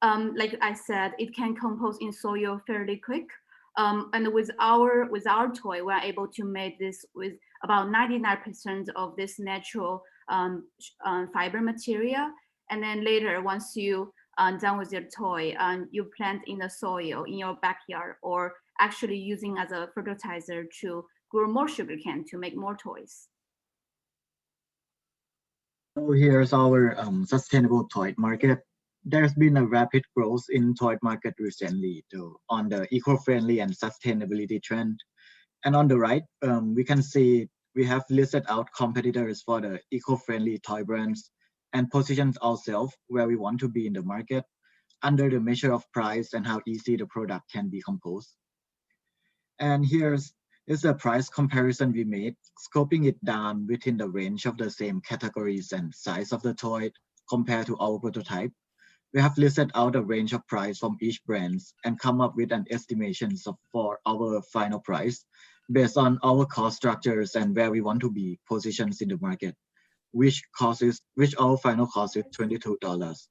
Like I said, it can compose in soil fairly quick. And with our toy, we're able to make this with about 99% of this natural fiber material. And then later, once you done with your toy, you plant in the soil in your backyard, or actually using as a fertilizer to grow more sugarcane to make more toys. So here's our sustainable toy market. There's been a rapid growth in toy market recently on the eco-friendly and sustainability trend. And on the right, we can see we have listed out competitors for the eco-friendly toy brands and positioned ourselves where we want to be in the market under the measure of price and how easy the product can be composed. And here's a price comparison we made, scoping it down within the range of the same categories and size of the toy compared to our prototype. We have listed out a range of price from each brand and come up with an estimation for our final price based on our cost structures and where we want to be positioned in the market, which our final cost is $22.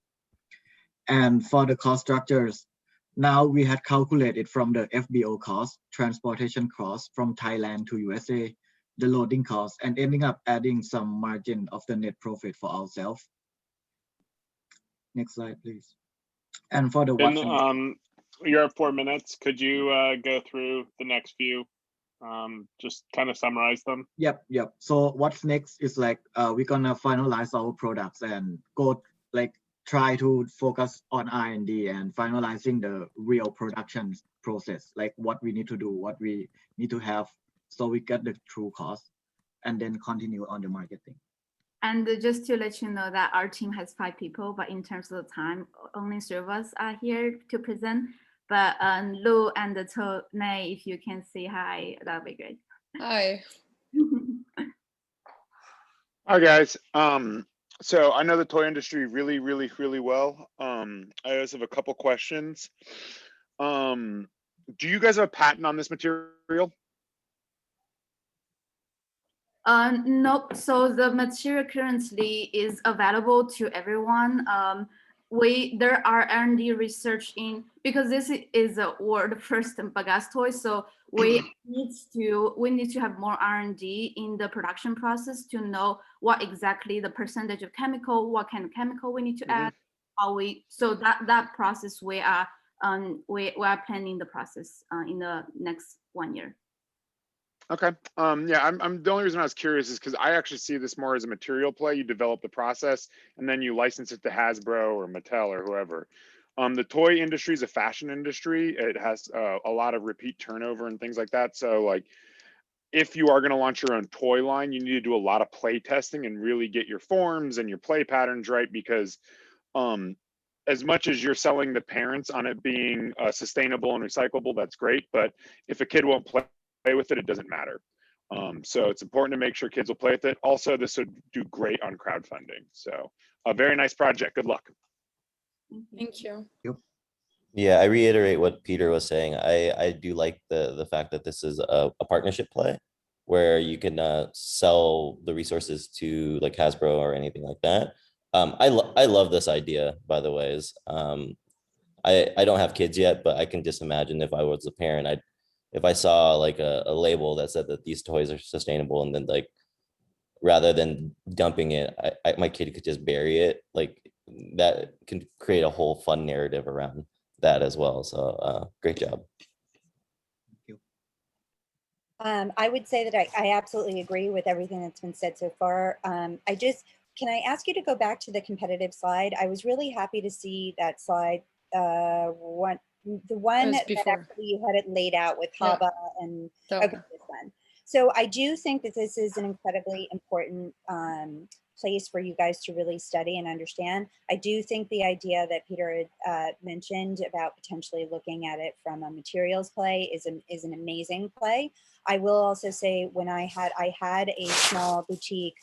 And for the cost structures, now we had calculated from the FBO cost, transportation cost from Thailand to USA, the loading cost, and ending up adding some margin of the net profit for ourselves. Next slide, please. And for the you're at 4 minutes. Could you go through the next few? Just kind of summarize them. Yep. So what's next is like we're gonna finalize our products and go like try to focus on R&D and finalizing the real production process, like what we need to do, what we need to have, so we get the true cost, and then continue on the marketing. And just to let you know that our team has 5 people, but in terms of the time, only 3 of us are here to present. But Lou and Nay, if you can say hi, that'd be great. Hi. Hi guys. So I know the toy industry really well. I just have a couple questions. Do you guys have a patent on this material? Nope. So the material currently is available to everyone. There are R&D research in, because this is a world first bagasse toy, so we need to have more R&D in the production process to know what exactly the percentage of chemical, what kind of chemical we need to add, so that process we are planning the process in the next 1 year. Okay. Yeah, I'm the only reason I was curious is because I actually see this more as a material play. You develop the process and then you license it to Hasbro or Mattel or whoever. The toy industry is a fashion industry. It has a lot of repeat turnover and things like that. So like, if you are going to launch your own toy line, you need to do a lot of play testing and really get your forms and your play patterns right, because as much as you're selling the parents on it being sustainable and recyclable, that's great. But if a kid won't play with it, it doesn't matter. So it's important to make sure kids will play with it. Also, this would do great on crowdfunding. So a very nice project. Good luck. Thank you. Yep. Yeah, I reiterate what Peter was saying. I do like the fact that this is a partnership play where you can sell the resources to like Hasbro or anything like that. I love this idea, by the way. I don't have kids yet, but I can just imagine if I was a parent, if I saw like a label that said that these toys are sustainable, and then like rather than dumping it, my kid could just bury it. Like that can create a whole fun narrative around that as well. So great job. I would say that I absolutely agree with everything that's been said so far. Can I ask you to go back to the competitive slide? I was really happy to see that slide. The one that actually you had it laid out with Haba and okay, this one. So I do think that this is an incredibly important place for you guys to really study and understand. I do think the idea that Peter had mentioned about potentially looking at it from a materials play is an amazing play. I will also say when I had a small boutique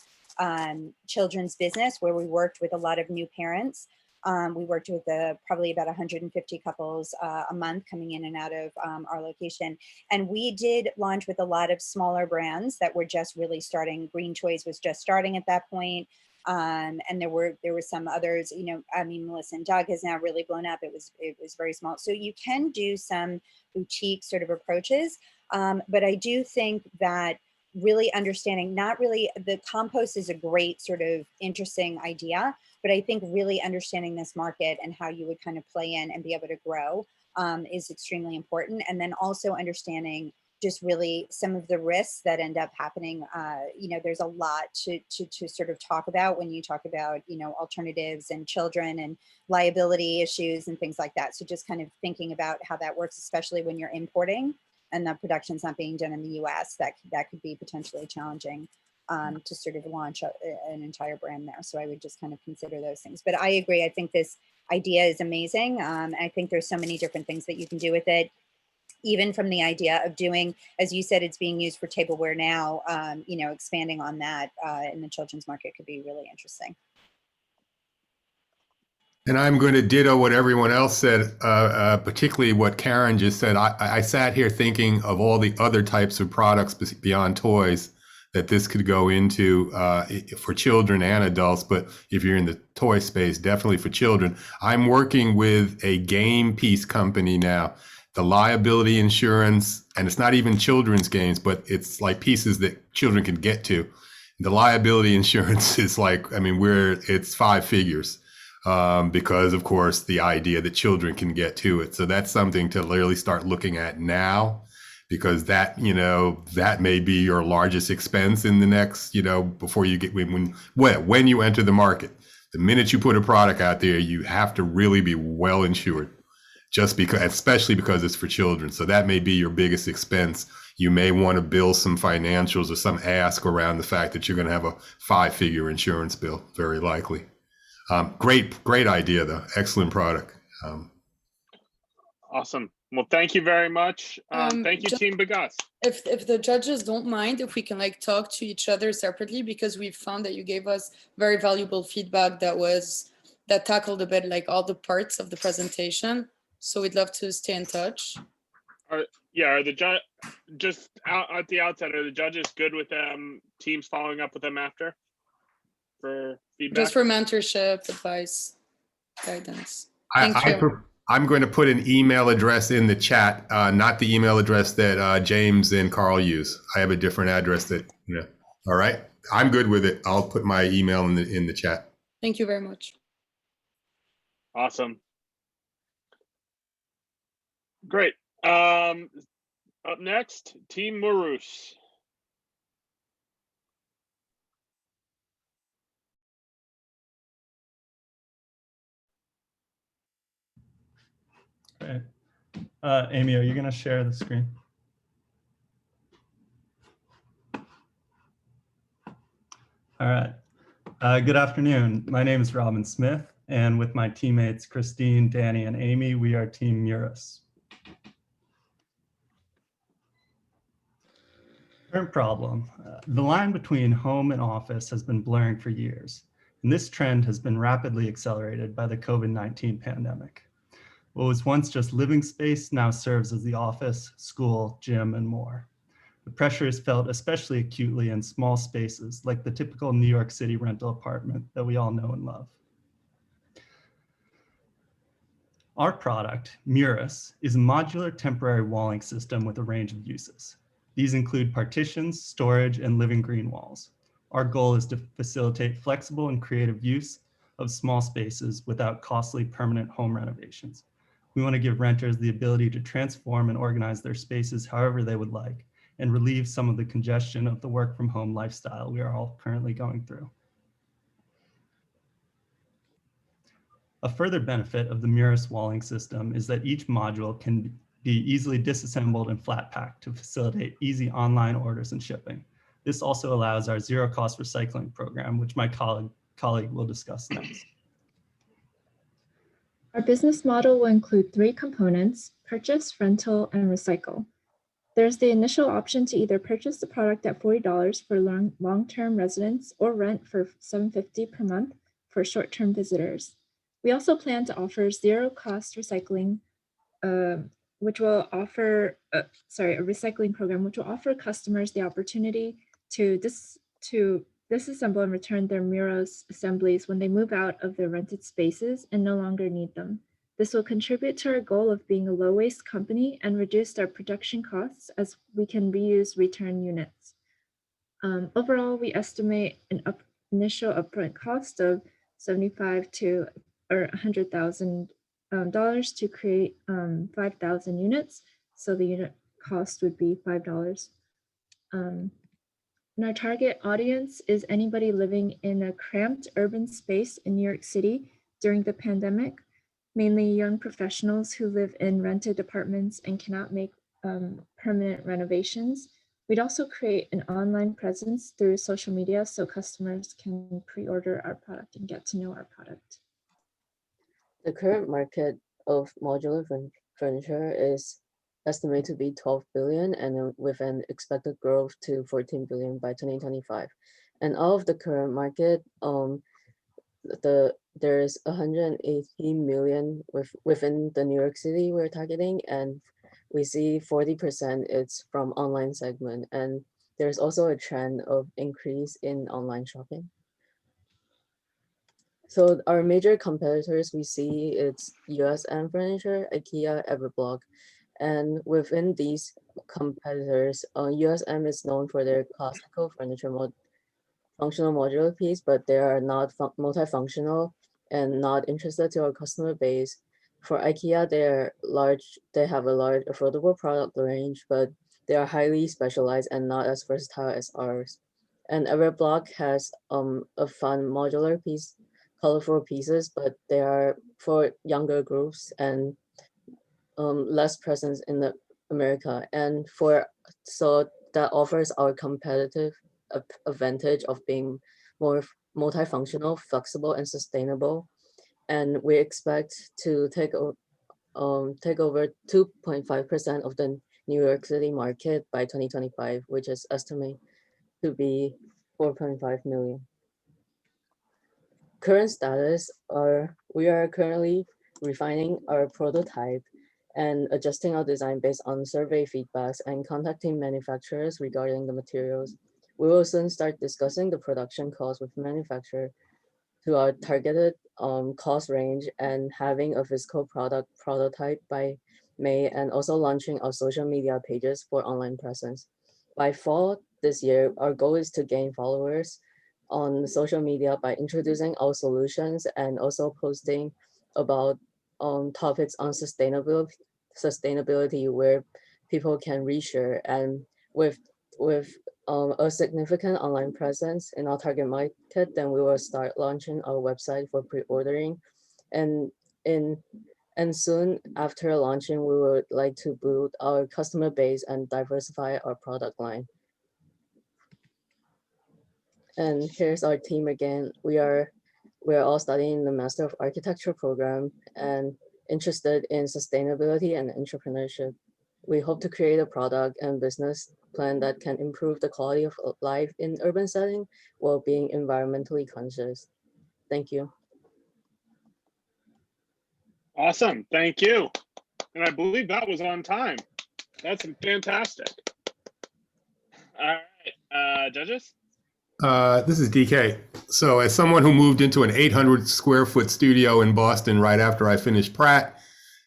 children's business where we worked with a lot of new parents. We worked with probably about 150 couples a month coming in and out of our location. And we did launch with a lot of smaller brands that were just really starting. Green Toys was just starting at that point. And there were some others, you know, I mean, Melissa and Doug has now really blown up. It was very small. So you can do some boutique sort of approaches. But I do think that really understanding, not really, the compost is a great sort of interesting idea, but I think really understanding this market and how you would kind of play in and be able to grow is extremely important. And then also understanding just really some of the risks that end up happening. You know, there's a lot to sort of talk about when you talk about, you know, alternatives and children and liability issues and things like that. So just kind of thinking about how that works, especially when you're importing and the production's not being done in the US, that could be potentially challenging to sort of launch an entire brand there. So I would just kind of consider those things. But I agree, I think this idea is amazing. I think there's so many different things that you can do with it. Even from the idea of doing, as you said, it's being used for tableware now, you know, expanding on that in the children's market could be really interesting. And I'm going to ditto what everyone else said, particularly what Karen just said. I sat here thinking of all the other types of products beyond toys that this could go into for children and adults. But if you're in the toy space, definitely for children. I'm working with a game piece company now. The liability insurance, and it's not even children's games, but it's like pieces that children can get to. The liability insurance is like, I mean, it's 5 figures because of course the idea that children can get to it. So that's something to really start looking at now, because that, you know, that may be your largest expense in the next, you know, before you get, when you enter the market. The minute you put a product out there, you have to really be well insured. Just because, especially because it's for children. So that may be your biggest expense. You may want to build some financials or some ask around the fact that you're going to have a 5-figure insurance bill, very likely. Great idea though. Excellent product. Awesome. Well, thank you very much. Thank you, Team Bagasse. If the judges don't mind, if we can like talk to each other separately, because we've found that you gave us very valuable feedback that tackled a bit like all the parts of the presentation. So we'd love to stay in touch. Are the judge just out at the outset? Are the judges good with them? Teams following up with them after for feedback? Just for mentorship, advice, guidance. Thank you. I'm going to put an email address in the chat, not the email address that James and Carl use. I have a different address that, you know. All right, I'm good with it. I'll put my email in the chat. Thank you very much. Awesome. Great. Up next, Team Maroos. Great. Amy, are you going to share the screen? All right. Good afternoon. My name is Robin Smith, and with my teammates Christine, Danny, and Amy, we are Team Murus. Current problem. The line between home and office has been blurring for years, and this trend has been rapidly accelerated by the COVID-19 pandemic. What was once just living space now serves as the office, school, gym, and more. The pressure is felt especially acutely in small spaces like the typical New York City rental apartment that we all know and love. Our product, Murus, is a modular temporary walling system with a range of uses. These include partitions, storage, and living green walls. Our goal is to facilitate flexible and creative use of small spaces without costly permanent home renovations. We want to give renters the ability to transform and organize their spaces however they would like, and relieve some of the congestion of the work from home lifestyle we are all currently going through. A further benefit of the Murus walling system is that each module can be easily disassembled and flat packed to facilitate easy online orders and shipping. This also allows our zero-cost recycling program, which my colleague will discuss next. Our business model will include 3 components: purchase, rental, and recycle. There's the initial option to either purchase the product at $40 for long-term residents or rent for $7.50 per month for short-term visitors. We also plan to offer zero-cost recycling, which will offer, a recycling program, which will offer customers the opportunity to disassemble and return their Muros assemblies when they move out of their rented spaces and no longer need them. This will contribute to our goal of being a low-waste company and reduce our production costs as we can reuse return units. Overall, we estimate an initial upfront cost of $75,000 to $100,000 to create 5,000 units. So the unit cost would be $5. And our target audience is anybody living in a cramped urban space in New York City during the pandemic, mainly young professionals who live in rented apartments and cannot make permanent renovations. We'd also create an online presence through social media so customers can pre-order our product and get to know our product. The current market of modular furniture is estimated to be 12 billion and with an expected growth to 14 billion by 2025. And out of the current market, there's 180 million within the New York City we're targeting, and we see 40% it's from online segment, and there's also a trend of increase in online shopping. So our major competitors we see it's USM Furniture, IKEA, Everblock, and within these competitors, USM is known for their classical furniture functional modular piece, but they are not multifunctional and not interested to our customer base. For IKEA, they have a large affordable product range, but they are highly specialized and not as versatile as ours. And Everblock has a fun modular piece, colorful pieces, but they are for younger groups and less presence in America. And so that offers our competitive advantage of being more multifunctional, flexible, and sustainable. And we expect to take over 2.5% of the New York City market by 2025, which is estimated to be 4.5 million. Current status we are currently refining our prototype and adjusting our design based on survey feedbacks and contacting manufacturers regarding the materials. We will soon start discussing the production cost with manufacturer to our targeted cost range and having a physical product prototype by May, and also launching our social media pages for online presence. By fall this year, our goal is to gain followers on social media by introducing our solutions and also posting about topics on sustainability where people can reshare. And with a significant online presence in our target market, then we will start launching our website for pre-ordering. And soon after launching, we would like to build our customer base and diversify our product line. And here's our team again. We are all studying the Master of Architecture program and interested in sustainability and entrepreneurship. We hope to create a product and business plan that can improve the quality of life in urban setting while being environmentally conscious. Thank you. Awesome, thank you. And I believe that was on time. That's fantastic. All right, judges? This is DK. So as someone who moved into an 800 square foot studio in Boston right after I finished Pratt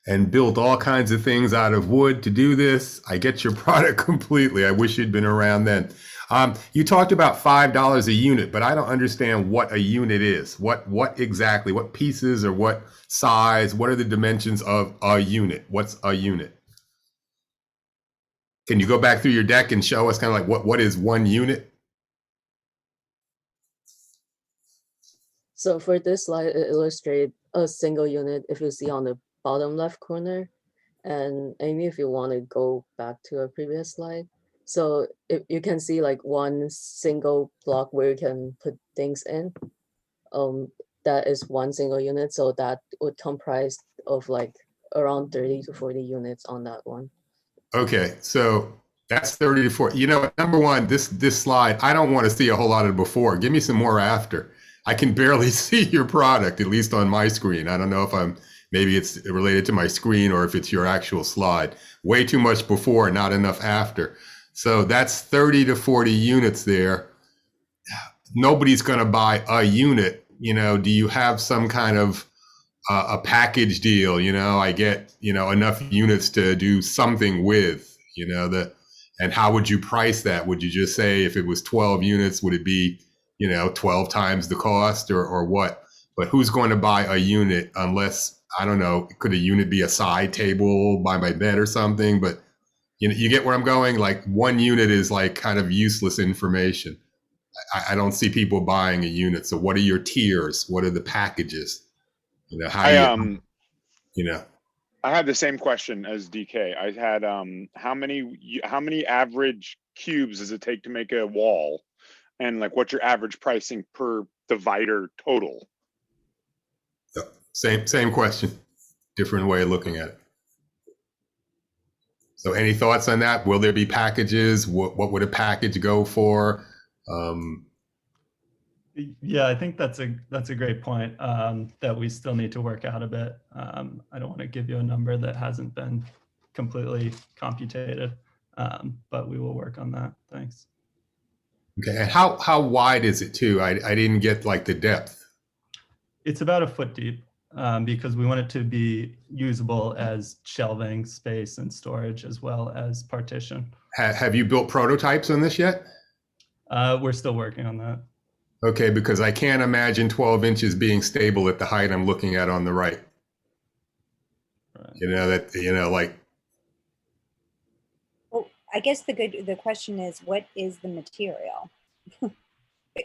and built all kinds of things out of wood to do this, I get your product completely. I wish you'd been around then. You talked about $5 a unit, but I don't understand what a unit is. What exactly, what pieces or what size, what are the dimensions of a unit? What's a unit? Can you go back through your deck and show us kind of like what is one unit? So for this slide, it illustrates a single unit if you see on the bottom left corner. And Amy, if you want to go back to a previous slide. So if you can see like one single block where you can put things in, that is one single unit. So that would comprise of like around 30 to 40 units on that one. Okay, so that's 30 to 40. You know, number one, this slide, I don't want to see a whole lot of before. Give me some more after. I can barely see your product, at least on my screen. I don't know if maybe it's related to my screen or if it's your actual slide. Way too much before, not enough after. So that's 30 to 40 units there. Nobody's going to buy a unit. Do you have some kind of a package deal? I get, enough units to do something with, and how would you price that? Would you just say if it was 12 units, would it be, 12 times the cost or what? But who's going to buy a unit unless, I don't know, could a unit be a side table by my bed or something? But you get where I'm going? Like one unit is like kind of useless information. I don't see people buying a unit. So what are your tiers? What are the packages? How do you, I had the same question as DK. I had how many average cubes does it take to make a wall? And like what's your average pricing per divider total? Same question, different way of looking at it. So any thoughts on that? Will there be packages? What would a package go for? Yeah, I think that's a great point that we still need to work out a bit. I don't want to give you a number that hasn't been completely computated, but we will work on that. Thanks. Okay, and how wide is it too? I didn't get like the depth. It's about a foot deep because we want it to be usable as shelving space and storage as well as partition. Have you built prototypes on this yet? We're still working on that. Okay, because I can't imagine 12 inches being stable at the height I'm looking at on the right. Like. Well, I guess the question is, what is the material?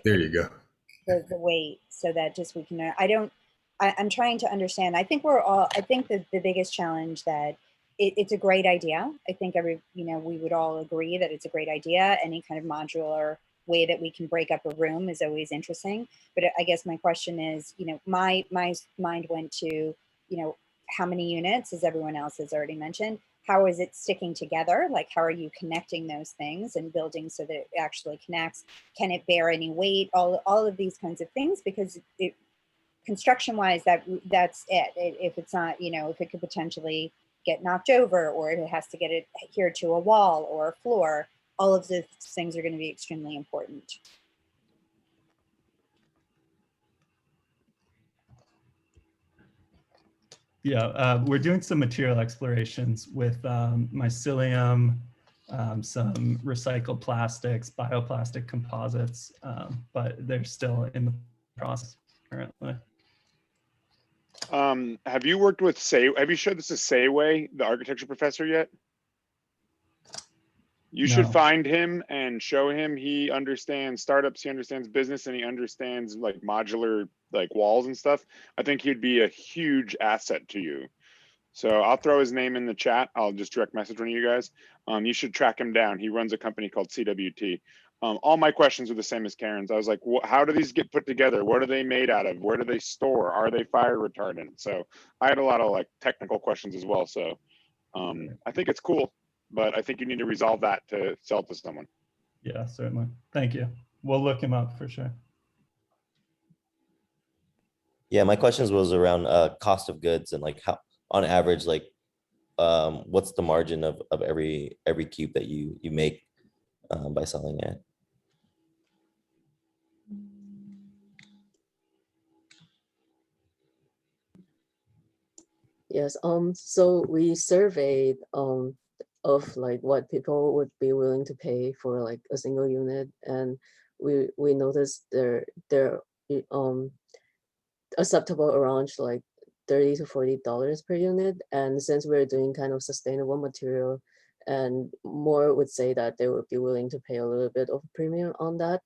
There you go. The weight, so that just we can. I'm trying to understand. I think the biggest challenge that it's a great idea. I think we would all agree that it's a great idea. Any kind of modular way that we can break up a room is always interesting. But I guess my question is, my mind went to, how many units, as everyone else has already mentioned, how is it sticking together? Like, how are you connecting those things and building so that it actually connects? Can it bear any weight? All of these kinds of things, because construction wise, that's it. If it's not, if it could potentially get knocked over, or it has to get it adhered to a wall or a floor, all of those things are going to be extremely important. Yeah, we're doing some material explorations with mycelium, some recycled plastics, bioplastic composites, but they're still in the process currently. Have you worked with have you showed this to Sayway, the architecture professor, yet? You should find him and show him. He understands startups, he understands business, and he understands like modular like walls and stuff. I think he'd be a huge asset to you. So I'll throw his name in the chat. I'll just direct message one of you guys. You should track him down. He runs a company called CWT. All my questions are the same as Karen's. I was like, how do these get put together? What are they made out of? Where do they store? Are they fire retardant? So I had a lot of like technical questions as well. So I think it's cool, but I think you need to resolve that to sell it to someone. Yeah, certainly. Thank you. We'll look him up for sure. Yeah, my questions was around cost of goods and like how, on average, like what's the margin of every cube that you make by selling it? Yes, so we surveyed of like what people would be willing to pay for like a single unit, and we noticed they're acceptable around like $30 to $40 per unit. And since we're doing kind of sustainable material, and more would say that they would be willing to pay a little bit of a premium on that.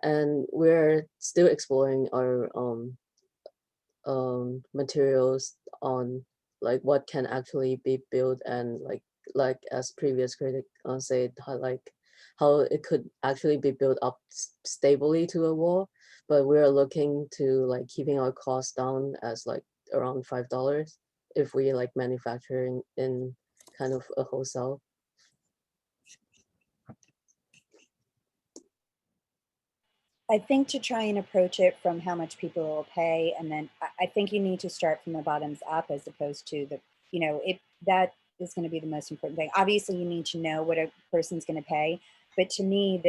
And we're still exploring our materials on like what can actually be built, and like as previous critic said, how it could actually be built up stably to a wall. But we're looking to like keeping our costs down as like around $5 if we like manufacturing in kind of a wholesale. I think to try and approach it from how much people will pay, and then I think you need to start from the bottoms up as opposed to the, that is going to be the most important thing. Obviously, you need to know what a person's going to pay, but to me,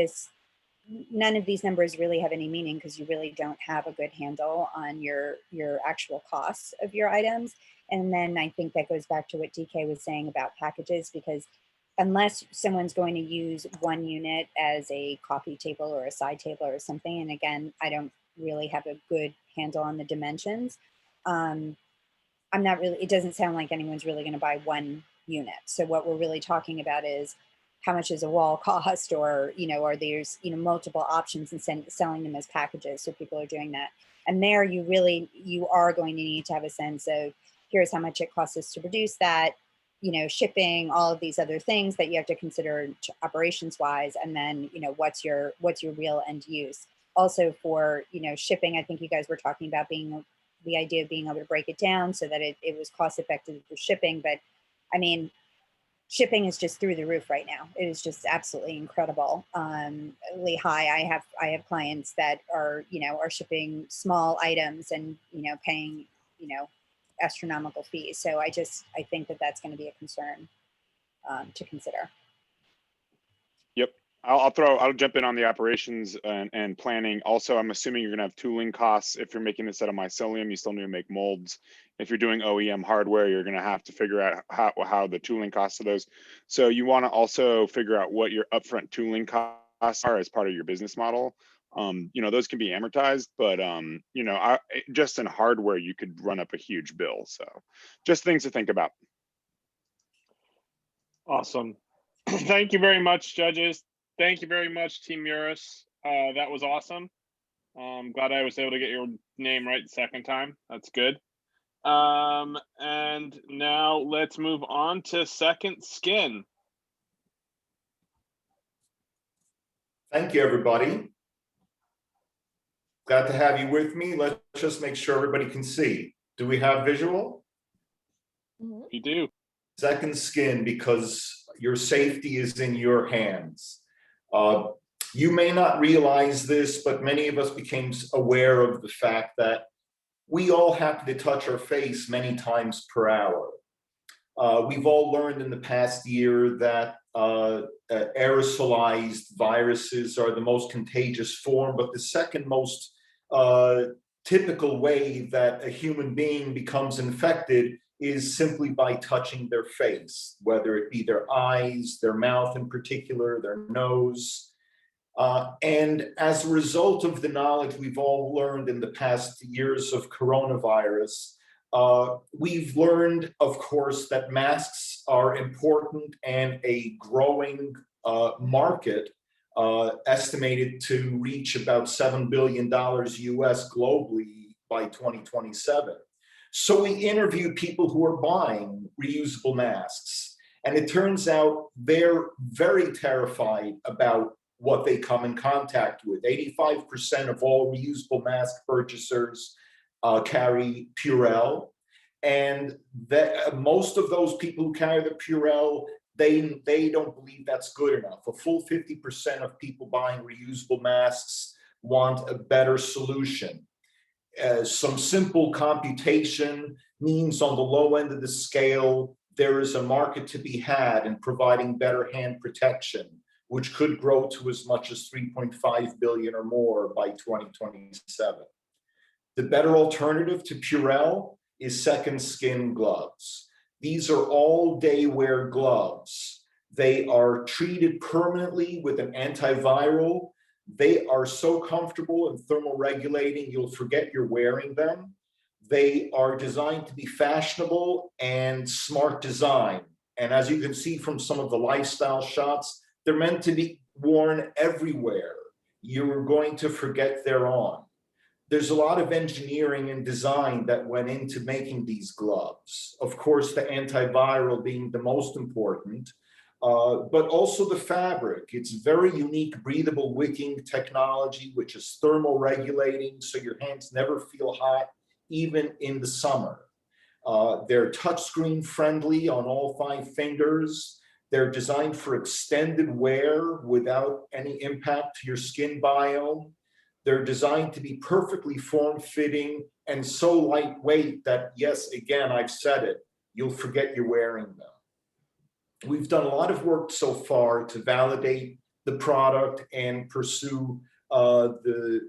none of these numbers really have any meaning because you really don't have a good handle on your actual costs of your items. And then I think that goes back to what DK was saying about packages, because unless someone's going to use one unit as a coffee table or a side table or something, and again, I don't really have a good handle on the dimensions, I'm not really, it doesn't sound like anyone's really going to buy one unit. So what we're really talking about is how much is a wall cost, or, or there's, multiple options and selling them as packages. So people are doing that. And there you are going to need to have a sense of, here's how much it costs us to produce that, shipping, all of these other things that you have to consider operations wise. And then, what's your real end use. Also for, shipping, I think you guys were talking about the idea of being able to break it down so that it was cost effective for shipping. But I mean, shipping is just through the roof right now. It is just absolutely incredible. Really high. I have clients that are, are shipping small items and, paying, astronomical fees. So I think that that's going to be a concern to consider. Yep. I'll jump in on the operations and planning. Also, I'm assuming you're going to have tooling costs. If you're making this out of mycelium, you still need to make molds. If you're doing OEM hardware, you're going to have to figure out how the tooling costs of those. So you want to also figure out what your upfront tooling costs are as part of your business model. Those can be amortized, but just in hardware, you could run up a huge bill. So just things to think about. Awesome. Thank you very much, judges. Thank you very much, Team Muris. That was awesome. I'm glad I was able to get your name right the second time. That's good. And now let's move on to Second Skin. Thank you, everybody. Glad to have you with me. Let's just make sure everybody can see. Do we have visual? We do. Second Skin, because your safety is in your hands. You may not realize this, but many of us became aware of the fact that we all happen to touch our face many times per hour. We've all learned in the past year that aerosolized viruses are the most contagious form, but the second most typical way that a human being becomes infected is simply by touching their face, whether it be their eyes, their mouth in particular, their nose. And as a result of the knowledge we've all learned in the past years of coronavirus, we've learned, of course, that masks are important and a growing market, estimated to reach about $7 billion US globally by 2027. So we interviewed people who are buying reusable masks, and it turns out they're very terrified about what they come in contact with. 85% of all reusable mask purchasers carry Purell, and most of those people who carry the Purell, they don't believe that's good enough. A full 50% of people buying reusable masks want a better solution. Some simple computation means on the low end of the scale, there is a market to be had in providing better hand protection, which could grow to as much as 3.5 billion or more by 2027. The better alternative to Purell is Second Skin gloves. These are all-day wear gloves. They are treated permanently with an antiviral. They are so comfortable and thermoregulating, you'll forget you're wearing them. They are designed to be fashionable and smart design. And as you can see from some of the lifestyle shots, they're meant to be worn everywhere. You're going to forget they're on. There's a lot of engineering and design that went into making these gloves. Of course, the antiviral being the most important, but also the fabric. It's very unique breathable wicking technology, which is thermoregulating, so your hands never feel hot, even in the summer. They're touchscreen friendly on all 5 fingers. They're designed for extended wear without any impact to your skin biome. They're designed to be perfectly form-fitting and so lightweight that, yes, again, I've said it, you'll forget you're wearing them. We've done a lot of work so far to validate the product and pursue the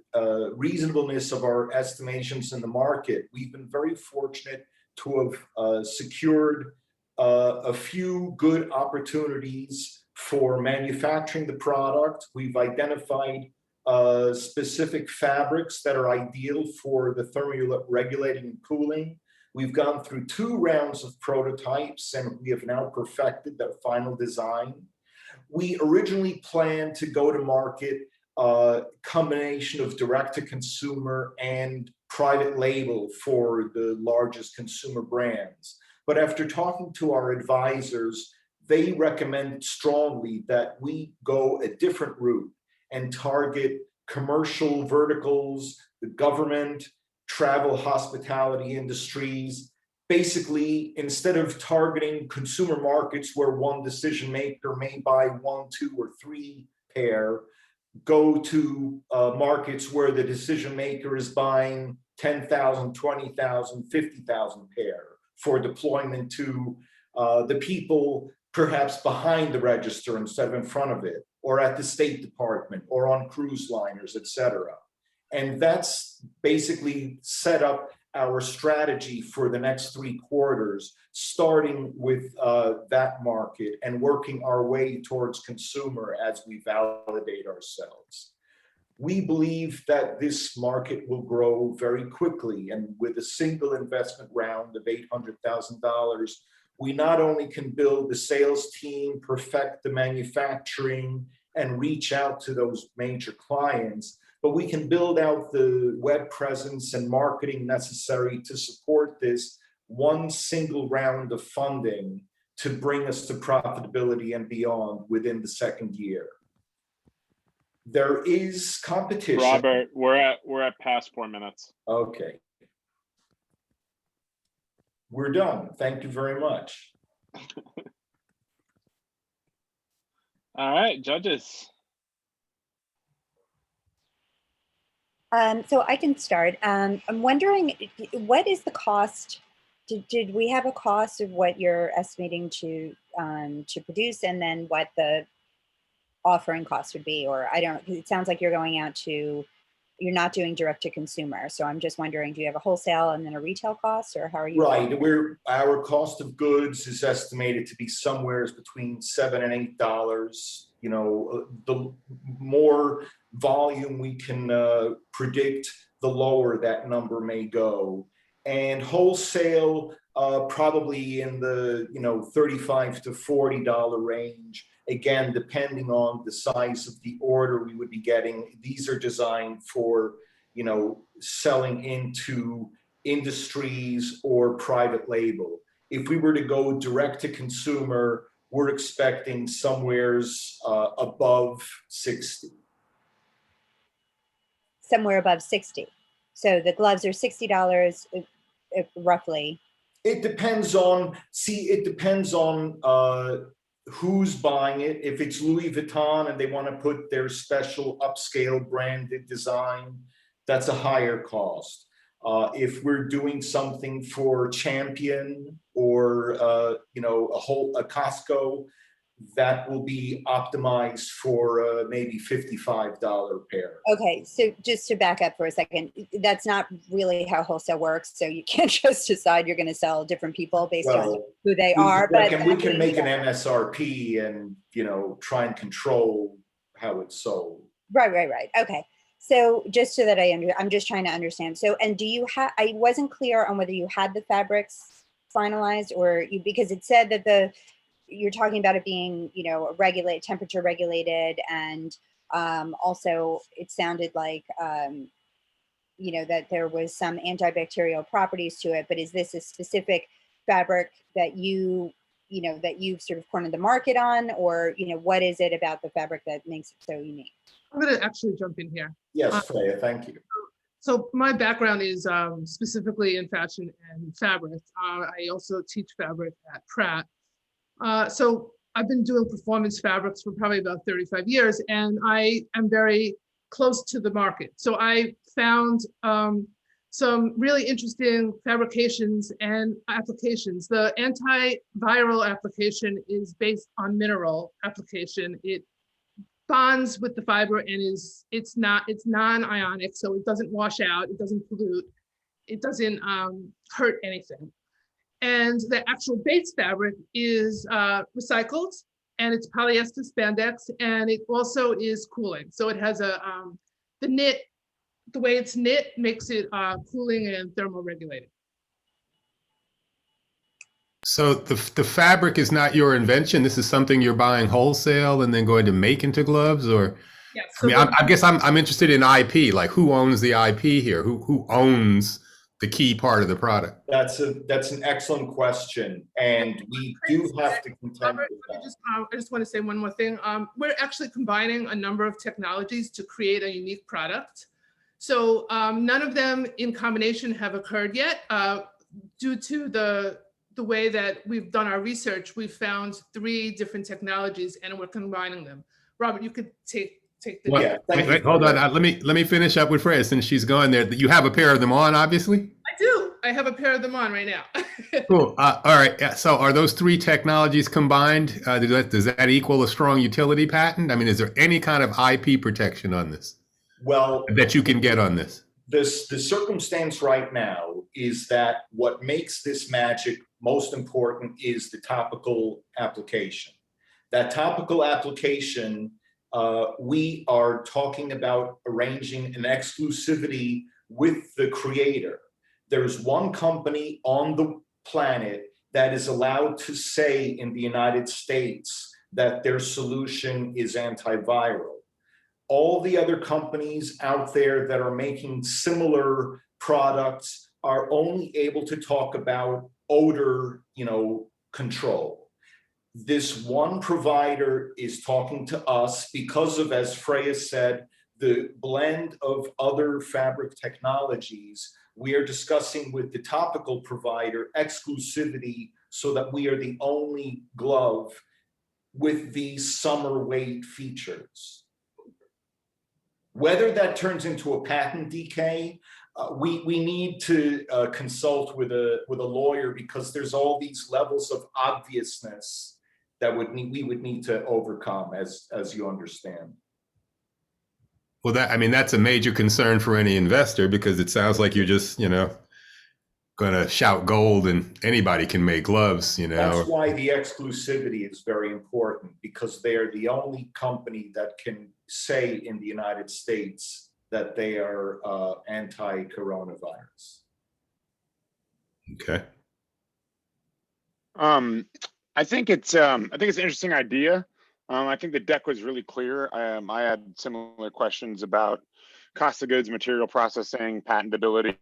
reasonableness of our estimations in the market. We've been very fortunate to have secured a few good opportunities for manufacturing the product. We've identified specific fabrics that are ideal for the thermoregulating and cooling. We've gone through 2 rounds of prototypes and we have now perfected the final design. We originally planned to go to market a combination of direct-to-consumer and private label for the largest consumer brands. But after talking to our advisors, they recommend strongly that we go a different route and target commercial verticals, the government, travel, hospitality industries. Basically, instead of targeting consumer markets where one decision maker may buy 1, 2, or 3 pair, go to markets where the decision maker is buying 10,000, 20,000, 50,000 pair for deployment to the people perhaps behind the register instead of in front of it, or at the State Department, or on cruise liners, etc. And that's basically set up our strategy for the next 3 quarters, starting with that market and working our way towards consumer as we validate ourselves. We believe that this market will grow very quickly, and with a single investment round of $800,000, we not only can build the sales team, perfect the manufacturing, and reach out to those major clients, but we can build out the web presence and marketing necessary to support this one single round of funding to bring us to profitability and beyond within the 2nd year. There is competition. Robert, we're at past 4 minutes. Okay. We're done. Thank you very much. All right, judges. So I can start. I'm wondering, what is the cost? Did we have a cost of what you're estimating to produce, and then what the offering cost would be? Or I don't. It sounds like you're going out to. You're not doing direct to consumer. So I'm just wondering, do you have a wholesale and then a retail cost, or how are you? Right. Our cost of goods is estimated to be somewhere between $7 and $8. You know, the more volume we can predict, the lower that number may go. And wholesale, probably in the $35 to $40 range. Again, depending on the size of the order we would be getting. These are designed for selling into industries or private label. If we were to go direct to consumer, we're expecting somewheres above 60. Somewhere above 60. So the gloves are $60 roughly. It depends on, who's buying it. If it's Louis Vuitton and they want to put their special upscale branded design, that's a higher cost. If we're doing something for Champion or a Costco, that will be optimized for maybe $55 pair. Okay, so just to back up for a second, that's not really how wholesale works. So you can't just decide you're going to sell different people based on who they are. But we can make an MSRP and try and control how it's sold. Right. Okay. So just so that I'm just trying to understand. So, and do you have? I wasn't clear on whether you had the fabrics finalized or because it said that you're talking about it being, regulated, temperature regulated, and also it sounded like, that there was some antibacterial properties to it. But is this a specific fabric that you've sort of cornered the market on, or what is it about the fabric that makes it so unique? I'm going to actually jump in here. Yes, Freya, thank you. So my background is specifically in fashion and fabric. I also teach fabric at Pratt. So I've been doing performance fabrics for probably about 35 years, and I am very close to the market. So I found some really interesting fabrications and applications. The antiviral application is based on mineral application. It bonds with the fiber and it's non-ionic, so it doesn't wash out, it doesn't pollute, it doesn't hurt anything. And the actual base fabric is recycled, and it's polyester spandex, and it also is cooling. So it has the way it's knit makes it cooling and thermoregulated. So the fabric is not your invention. This is something you're buying wholesale and then going to make into gloves, or? Yeah, I mean, I guess I'm interested in IP. Like, who owns the IP here? Who owns the key part of the product? That's an excellent question, and we do have to contend with that. I just want to say one more thing. We're actually combining a number of technologies to create a unique product. So none of them in combination have occurred yet. Due to the way that we've done our research, we've found 3 different technologies and we're combining them. Robert, you could take the. Well, Yeah, wait, hold on. Let me finish up with Freya since she's going there. You have a pair of them on, obviously. I do. I have a pair of them on right now. Cool. All right. Yeah, so are those 3 technologies combined? Does that equal a strong utility patent? I mean, is there any kind of IP protection on this? Well, that you can get on this? The circumstance right now is that what makes this magic most important is the topical application. That topical application, we are talking about arranging an exclusivity with the creator. There's one company on the planet that is allowed to say in the United States that their solution is antiviral. All the other companies out there that are making similar products are only able to talk about odor, control. This one provider is talking to us because of, as Freya said, the blend of other fabric technologies. We are discussing with the topical provider exclusivity so that we are the only glove with these summer weight features. Whether that turns into a patent DK, we need to consult with a lawyer, because there's all these levels of obviousness that we would need to overcome, as you understand. Well, that's a major concern for any investor, because it sounds like you're just, going to shout gold and anybody can make gloves, That's why the exclusivity is very important, because they are the only company that can say in the United States that they are anti-coronavirus. Okay. I think it's an interesting idea. I think the deck was really clear. I had similar questions about cost of goods, material processing, patentability.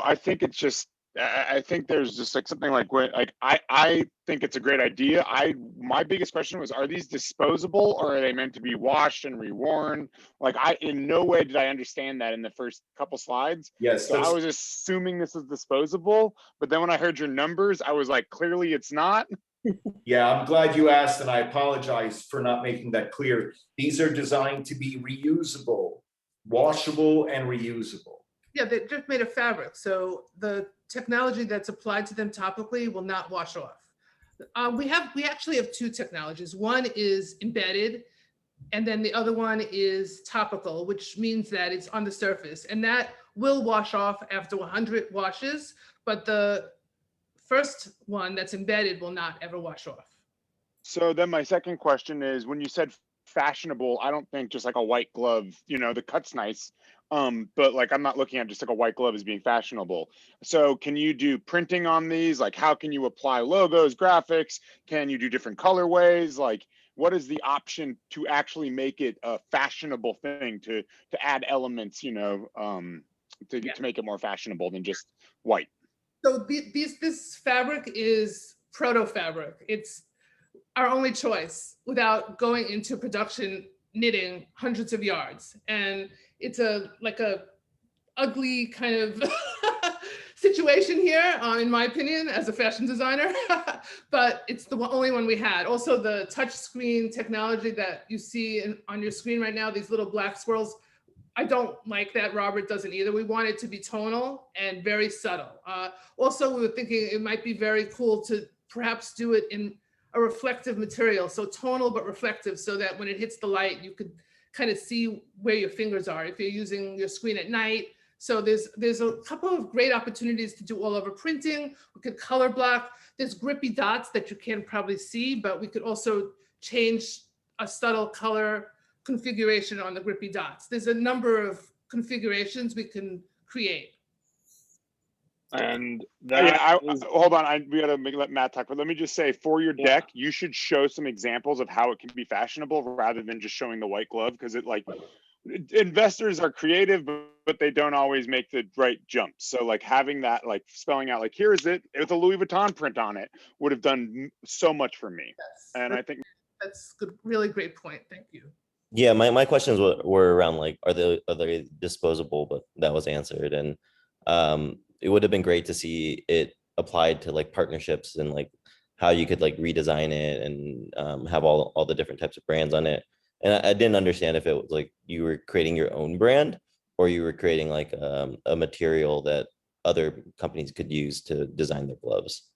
I think it's just, I think there's just like something like I think it's a great idea. My biggest question was, are these disposable or are they meant to be washed and reworn? In no way did I understand that in the first couple slides. Yes. So I was assuming this is disposable, but then when I heard your numbers, I was like, clearly it's not. Yeah, I'm glad you asked, and I apologize for not making that clear. These are designed to be reusable, washable, and reusable. Yeah, they're just made of fabric. So the technology that's applied to them topically will not wash off. We actually have 2 technologies. One is embedded, and then the other one is topical, which means that it's on the surface, and that will wash off after 100 washes, but the first one that's embedded will not ever wash off. So then my second question is, when you said fashionable, I don't think just like a white glove, the cut's nice. But I'm not looking at just like a white glove as being fashionable. So can you do printing on these? How can you apply logos, graphics? Can you do different colorways? What is the option to actually make it a fashionable thing, to add elements, to make it more fashionable than just white? So this fabric is proto fabric. It's our only choice without going into production knitting hundreds of yards. And it's a ugly kind of situation here, in my opinion, as a fashion designer, but it's the only one we had. Also, the touch screen technology that you see on your screen right now, these little black swirls, I don't like that. Robert doesn't either. We want it to be tonal and very subtle. Also, we were thinking it might be very cool to perhaps do it in a reflective material. So tonal, but reflective, so that when it hits the light, you could kind of see where your fingers are if you're using your screen at night. So there's a couple of great opportunities to do all over printing. We could color block. There's grippy dots that you can't probably see, but we could also change a subtle color configuration on the grippy dots. There's a number of configurations we can create. And Yeah, hold on. We gotta let Matt talk, but let me just say, for your deck, you should show some examples of how it can be fashionable rather than just showing the white glove, because it, like, investors are creative, but they don't always make the right jumps. So like having that, like spelling out, like, here is it with a Louis Vuitton print on it, would have done so much for me. And I think that's good, really great point. Thank you. Yeah, my questions were around like, are they disposable? But that was answered. And it would have been great to see it applied to like partnerships and like how you could like redesign it and have all the different types of brands on it. And I didn't understand if it was like you were creating your own brand or you were creating like a material that other companies could use to design their gloves.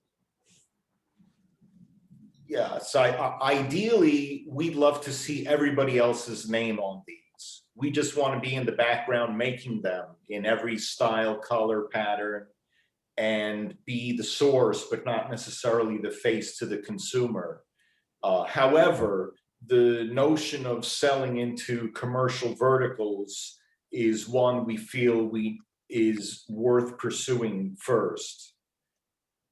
Yeah, so ideally, we'd love to see everybody else's name on these. We just want to be in the background making them in every style, color, pattern, and be the source, but not necessarily the face to the consumer. However, the notion of selling into commercial verticals is one we feel is worth pursuing first.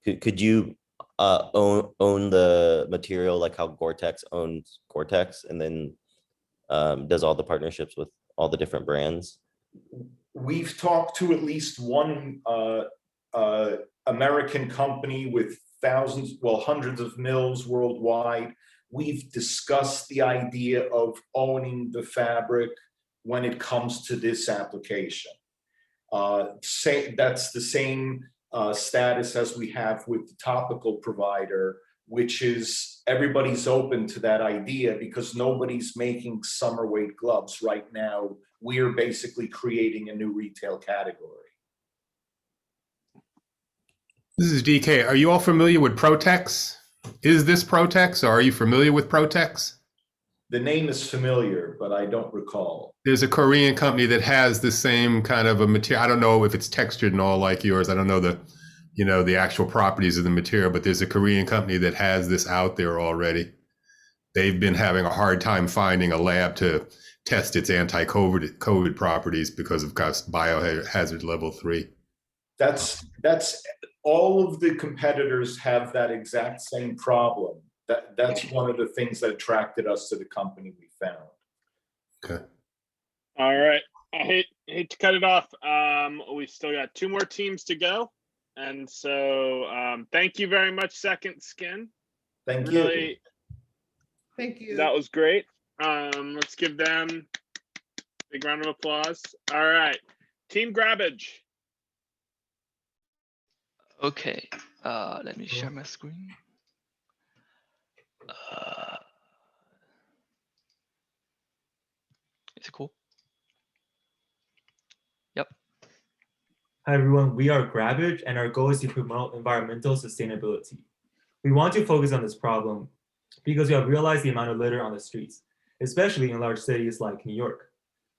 Could you own the material like how Gore-Tex owns Gore-Tex and then does all the partnerships with all the different brands? We've talked to at least one American company with hundreds of mills worldwide. We've discussed the idea of owning the fabric when it comes to this application. That's the same status as we have with the topical provider, which is everybody's open to that idea because nobody's making summer weight gloves right now. We're basically creating a new retail category. This is DK. Are you all familiar with Protex? Is this Protex, or are you familiar with Protex? The name is familiar, but I don't recall. There's a Korean company that has the same kind of a material. I don't know if it's textured and all like yours. I don't know the actual properties of the material, but there's a Korean company that has this out there already. They've been having a hard time finding a lab to test its anti-COVID properties because of biohazard level 3. That's all of the competitors have that exact same problem. That's one of the things that attracted us to the company we found. Okay. All right. I hate to cut it off. We still got 2 more teams to go. And so thank you very much, Second Skin. Thank you. Thank you. That was great. Let's give them a big round of applause. All right. Team Grabbage. Okay, let me share my screen. Is it cool? Yep. Hi everyone, we are Grabbage and our goal is to promote environmental sustainability. We want to focus on this problem because we have realized the amount of litter on the streets, especially in large cities like New York.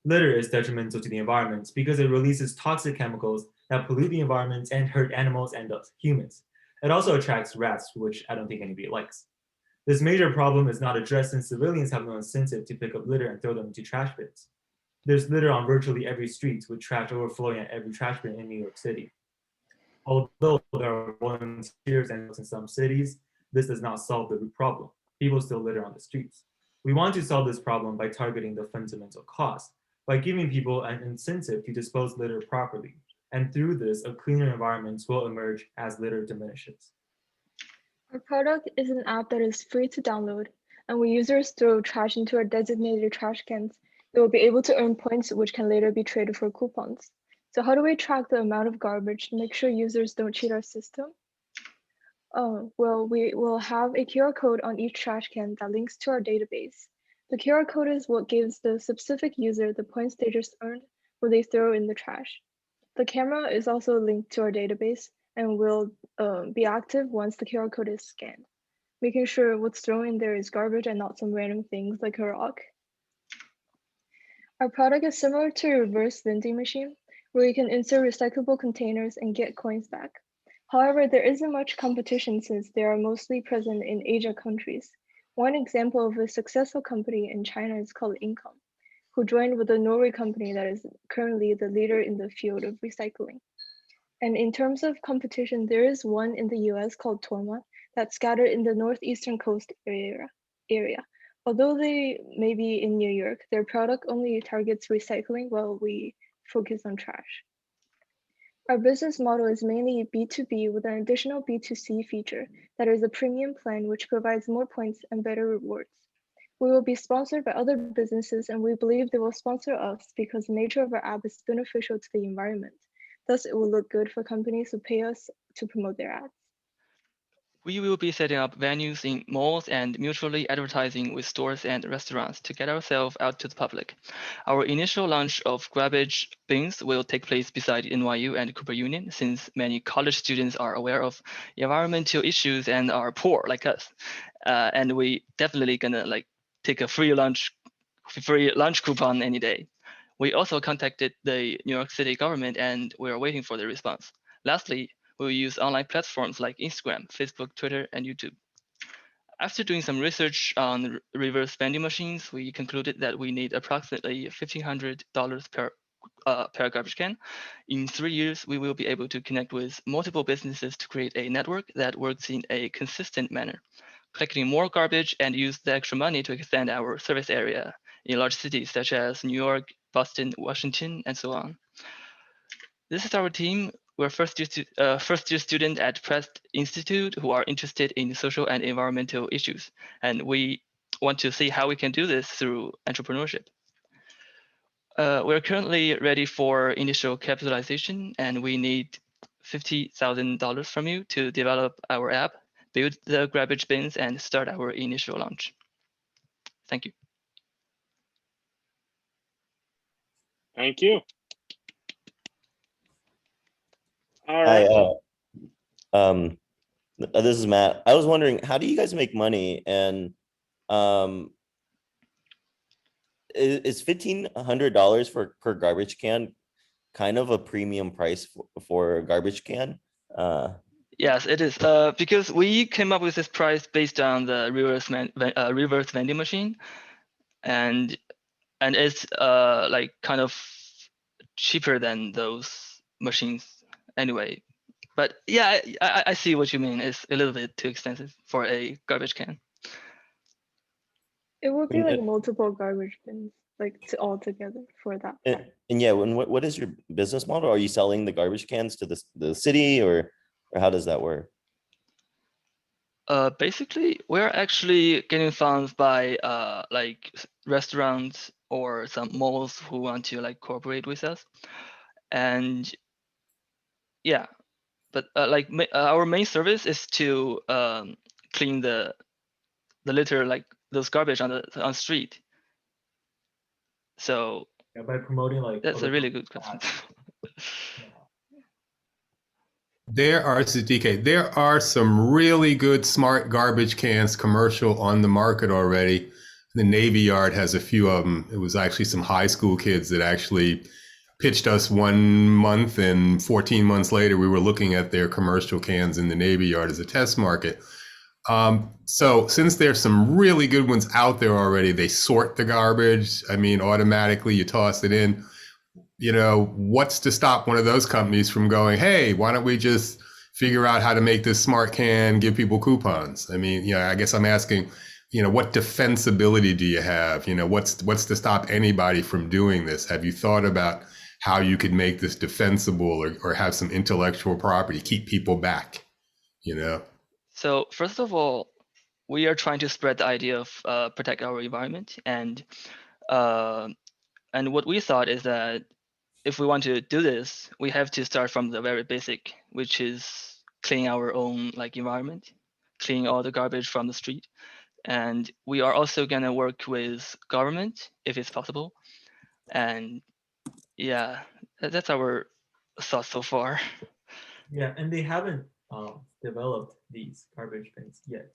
Litter is detrimental to the environment because it releases toxic chemicals that pollute the environment and hurt animals and us, humans. It also attracts rats, which I don't think anybody likes. This major problem is not addressed since civilians have no incentive to pick up litter and throw them into trash bins. There's litter on virtually every street, with trash overflowing at every trash bin in New York City. Although there are volunteers and in some cities, this does not solve the root problem. People still litter on the streets. We want to solve this problem by targeting the fundamental cause, by giving people an incentive to dispose litter properly. And through this, a cleaner environment will emerge as litter diminishes. Our product is an app that is free to download, and when users throw trash into our designated trash cans, they will be able to earn points which can later be traded for coupons. So how do we track the amount of garbage to make sure users don't cheat our system? Well, we will have a QR code on each trash can that links to our database. The QR code is what gives the specific user the points they just earned when they throw in the trash. The camera is also linked to our database and will be active once the QR code is scanned, making sure what's thrown in there is garbage and not some random things like a rock. Our product is similar to a reverse vending machine, where you can insert recyclable containers and get coins back. However, there isn't much competition since they are mostly present in Asia countries. One example of a successful company in China is called Income, who joined with a Norway company that is currently the leader in the field of recycling. And in terms of competition, there is one in the US called Torma that's scattered in the northeastern coast area. Although they may be in New York, their product only targets recycling while we focus on trash. Our business model is mainly B2B with an additional B2C feature that is a premium plan which provides more points and better rewards. We will be sponsored by other businesses and we believe they will sponsor us because the nature of our app is beneficial to the environment. Thus, it will look good for companies who pay us to promote their ads. We will be setting up venues in malls and mutually advertising with stores and restaurants to get ourselves out to the public. Our initial launch of Grabbage bins will take place beside NYU and Cooper Union, since many college students are aware of environmental issues and are poor like us. And we definitely gonna take a free lunch coupon any day. We also contacted the New York City government and we are waiting for the response. Lastly, we'll use online platforms like Instagram, Facebook, Twitter, and YouTube. After doing some research on reverse vending machines, we concluded that we need approximately $1,500 per garbage can. In 3 years, we will be able to connect with multiple businesses to create a network that works in a consistent manner, collecting more garbage and use the extra money to extend our service area in large cities such as New York, Boston, Washington, and so on. This is our team. We're first-year student at Pratt Institute who are interested in social and environmental issues, and we want to see how we can do this through entrepreneurship. We're currently ready for initial capitalization, and we need $50,000 from you to develop our app, build the Grabbage bins, and start our initial launch. Thank you. Thank you. All Hi, right. this is Matt. I was wondering, how do you guys make money? And is $1,500 per garbage can kind of a premium price for a garbage can? Yes, it is. Because we came up with this price based on the reverse vending machine, and it's like kind of cheaper than those machines anyway. But yeah, I see what you mean. It's a little bit too expensive for a garbage can. It would be like multiple garbage bins, like all together for that. And yeah, what is your business model? Are you selling the garbage cans to the city, or how does that work? Basically, we're actually getting funds by like restaurants or some malls who want to like cooperate with us, and yeah, but our main service is to clean the litter, like those garbage on the street. So yeah, by promoting like that's a really good question. There are some really good smart garbage cans commercial on the market already. The Navy Yard has a few of them. It was actually some high school kids that actually pitched us 1 month, and 14 months later, we were looking at their commercial cans in the Navy Yard as a test market. So since there's some really good ones out there already, they sort the garbage. I mean, automatically you toss it in. You know, what's to stop one of those companies from going, hey, why don't we just figure out how to make this smart can, give people coupons? I mean, I guess I'm asking, what defensibility do you have? What's to stop anybody from doing this? Have you thought about how you could make this defensible or have some intellectual property, keep people back, So first of all, we are trying to spread the idea of protect our environment, and what we thought is that if we want to do this, we have to start from the very basic, which is clean our own like environment, clean all the garbage from the street. And we are also gonna work with government if it's possible. And yeah, that's our thoughts so far. Yeah, and they haven't developed these garbage bins yet.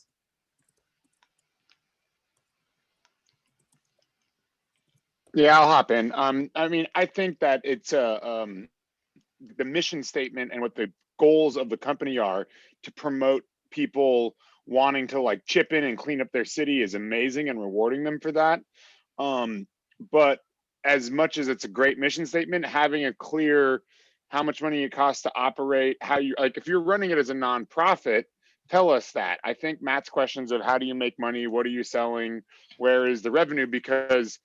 Yeah, I'll hop in. I mean, I think that it's the mission statement and what the goals of the company are to promote people wanting to like chip in and clean up their city is amazing and rewarding them for that. But as much as it's a great mission statement, having a clear how much money it costs to operate, how you like if you're running it as a nonprofit, tell us that. I think Matt's questions of how do you make money, what are you selling, where is the revenue, because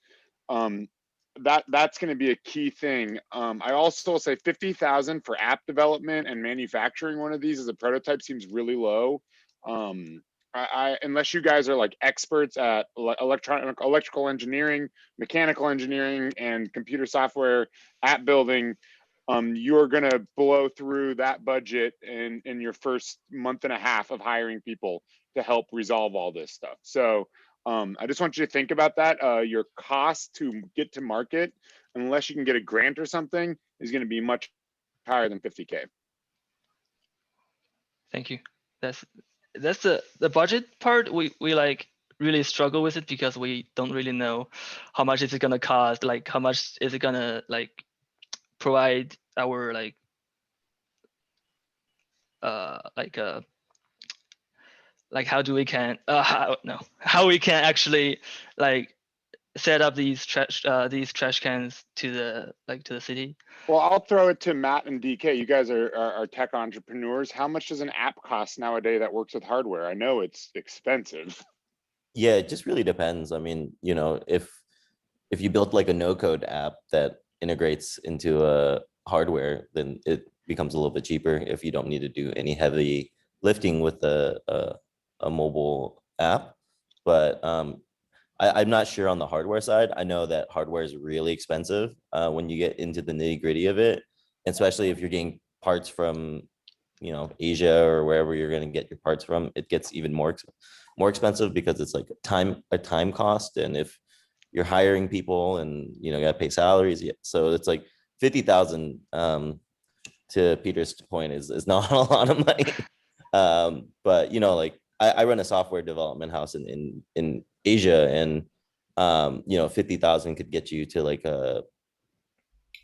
that's going to be a key thing. I also say 50,000 for app development and manufacturing one of these as a prototype seems really low. Unless you guys are like experts at electrical engineering, mechanical engineering, and computer software app building, you're going to blow through that budget in your first month and a half of hiring people to help resolve all this stuff. So I just want you to think about that. Your cost to get to market, unless you can get a grant or something, is going to be much higher than 50K. Thank you. That's the budget part. We like really struggle with it because we don't really know how much is it gonna cost. Like how much is it gonna like provide our like how do we can how we can actually like set up these trash cans to the city. Well, I'll throw it to Matt and DK. You guys are tech entrepreneurs. How much does an app cost nowadays that works with hardware? I know it's expensive. Yeah, it just really depends. I mean, you know, if you built like a no-code app that integrates into a hardware, then it becomes a little bit cheaper if you don't need to do any heavy lifting with a mobile app. But I'm not sure on the hardware side. I know that hardware is really expensive when you get into the nitty-gritty of it, especially if you're getting parts from, you know, Asia or wherever you're going to get your parts from. It gets even more expensive because it's like a time cost, and if you're hiring people and you know you got to pay salaries, so it's like 50,000 to Peter's point is not a lot of money. But you know, like I run a software development house in Asia, and you know, 50,000 could get you to like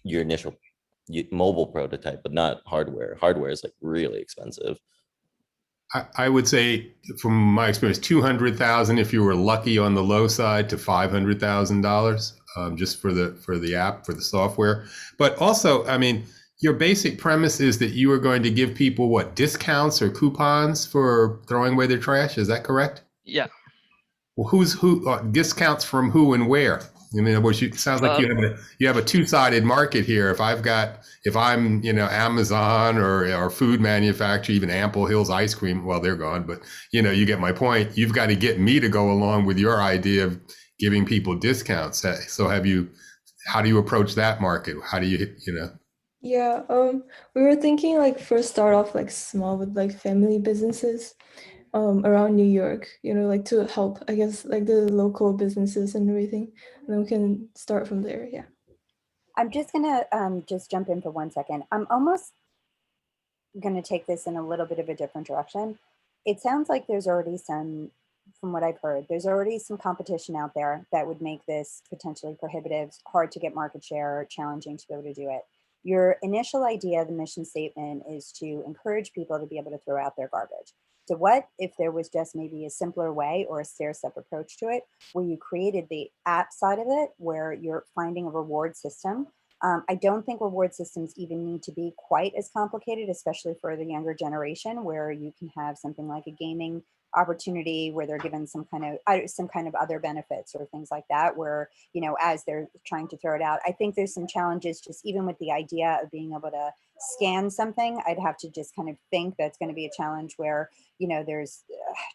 your initial mobile prototype, but not hardware. Hardware is like really expensive. I would say, from my experience, 200,000 if you were lucky on the low side to $500,000 just for the app, for the software. But also, I mean, your basic premise is that you are going to give people what, discounts or coupons for throwing away their trash? Is that correct? Yeah. Well, who discounts from who and where? I mean, it sounds like you have a two-sided market here. If I'm, you know, Amazon or food manufacturer, even Ample Hills ice cream, well, they're gone, but you know, you get my point. You've got to get me to go along with your idea of giving people discounts. So how do you approach that market? How do you know? Yeah, we were thinking like first start off like small with like family businesses around New York, you know, like to help, I guess, like the local businesses and everything. And then we can start from there. Yeah. I'm just gonna just jump in for 1 second. I'm almost gonna take this in a little bit of a different direction. It sounds like there's already some, from what I've heard, there's already some competition out there that would make this potentially prohibitive, hard to get market share, challenging to be able to do it. Your initial idea, the mission statement, is to encourage people to be able to throw out their garbage. So what if there was just maybe a simpler way or a stair-step approach to it, where you created the app side of it, where you're finding a reward system? I don't think reward systems even need to be quite as complicated, especially for the younger generation, where you can have something like a gaming opportunity where they're given some kind of other benefits or things like that, where, you know, as they're trying to throw it out. I think there's some challenges just even with the idea of being able to scan something. I'd have to just kind of think that's going to be a challenge where, you know, there's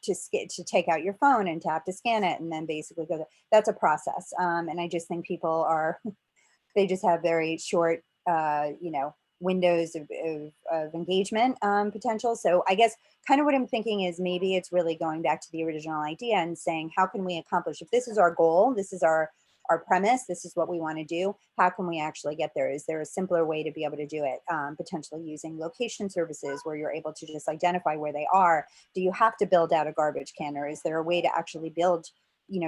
to take out your phone and to have to scan it and then basically go, that's a process. And I just think people are, they just have very short windows of engagement potential. So I guess kind of what I'm thinking is maybe it's really going back to the original idea and saying, how can we accomplish, if this is our goal, this is our premise, this is what we want to do, how can we actually get there? Is there a simpler way to be able to do it? Potentially using location services where you're able to just identify where they are. Do you have to build out a garbage can, or is there a way to actually build,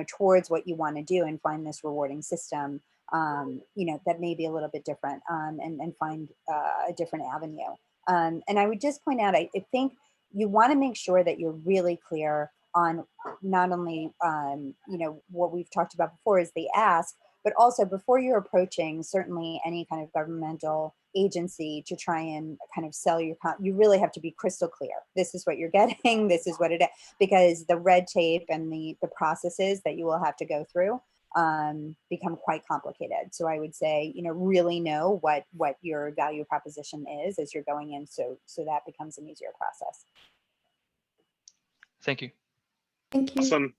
towards what you want to do and find this rewarding system, that may be a little bit different, and find a different avenue. And I would just point out, I think you want to make sure that you're really clear on not only, what we've talked about before is the ask, but also before you're approaching certainly any kind of governmental agency to try and kind of sell your, you really have to be crystal clear. This is what you're getting, this is what it is, because the red tape and the processes that you will have to go through become quite complicated. So I would say, really know what your value proposition is as you're going in, so that becomes an easier process. Thank you. Thank you. Awesome.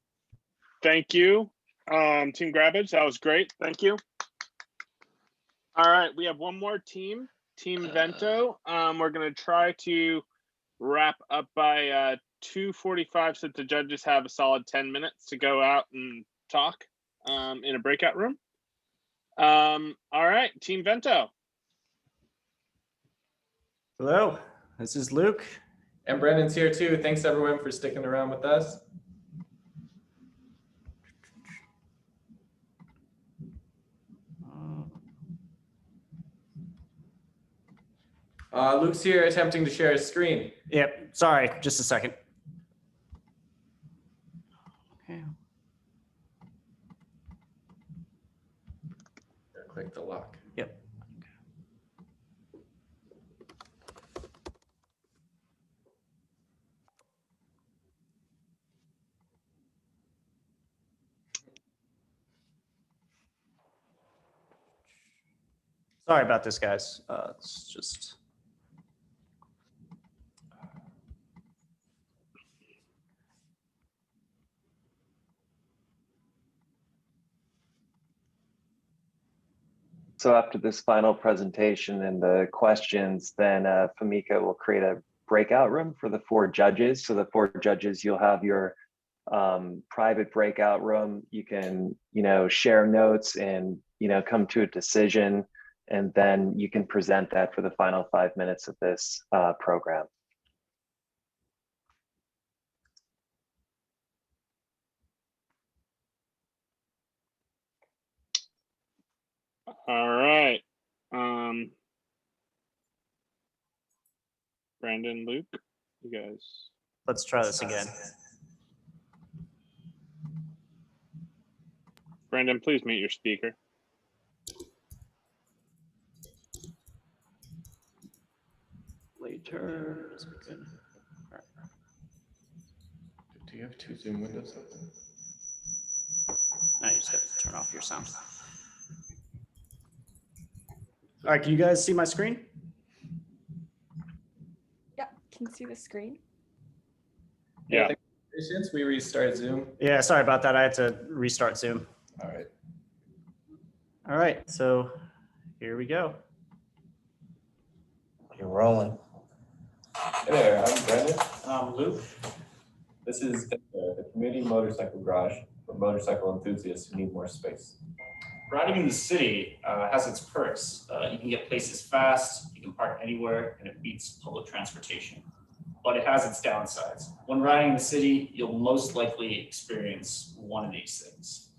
Thank you, Team Grabbage. That was great. Thank you. All right, we have one more team, Team Vento. We're going to try to wrap up by 2:45 so that the judges have a solid 10 minutes to go out and talk in a breakout room. All right, Team Vento. Hello, this is Luke. And Brandon's here too. Thanks everyone for sticking around with us. Luke's here attempting to share his screen. Yep, sorry, just a second. Okay. Click the lock. Yep. Sorry about this, guys. It's just. So after this final presentation and the questions, then Famika will create a breakout room for the 4 judges. So the 4 judges, you'll have your private breakout room. You can, share notes and, come to a decision, and then you can present that for the final 5 minutes of this program. All right. Brandon, Luke, you guys. Let's try this again. Brandon, please mute your speaker. Later. Good. All right. Do you have 2 Zoom windows open? Now you just have to turn off your sound. All right, can you guys see my screen? Yeah, can you see the screen? Yeah. Since we restarted Zoom. Yeah, sorry about that. I had to restart Zoom. All right. All right, so here we go. You're rolling. Hey there, I'm Brandon. I'm Luke. This is the community motorcycle garage for motorcycle enthusiasts who need more space. Riding in the city has its perks. You can get places fast, you can park anywhere, and it beats public transportation. But it has its downsides. When riding in the city, you'll most likely experience one of these things.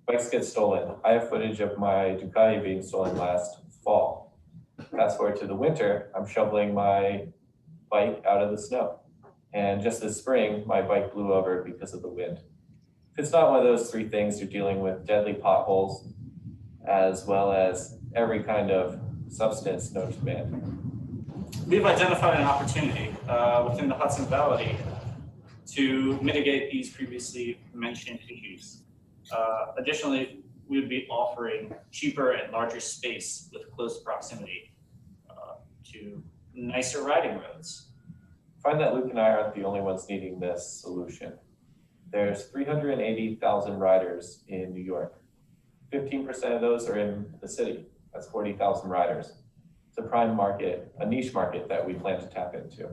Bikes get stolen. I have footage of my Ducati being stolen last fall. Fast forward to the winter, I'm shoveling my bike out of the snow. And just this spring, my bike blew over because of the wind. If it's not one of those 3 things, you're dealing with deadly potholes, as well as every kind of substance known to man. We've identified an opportunity within the Hudson Valley to mitigate these previously mentioned issues. Additionally, we would be offering cheaper and larger space with close proximity to nicer riding roads. I find that Luke and I aren't the only ones needing this solution. There's 380,000 riders in New York. 15% of those are in the city. That's 40,000 riders. It's a prime market, a niche market that we plan to tap into.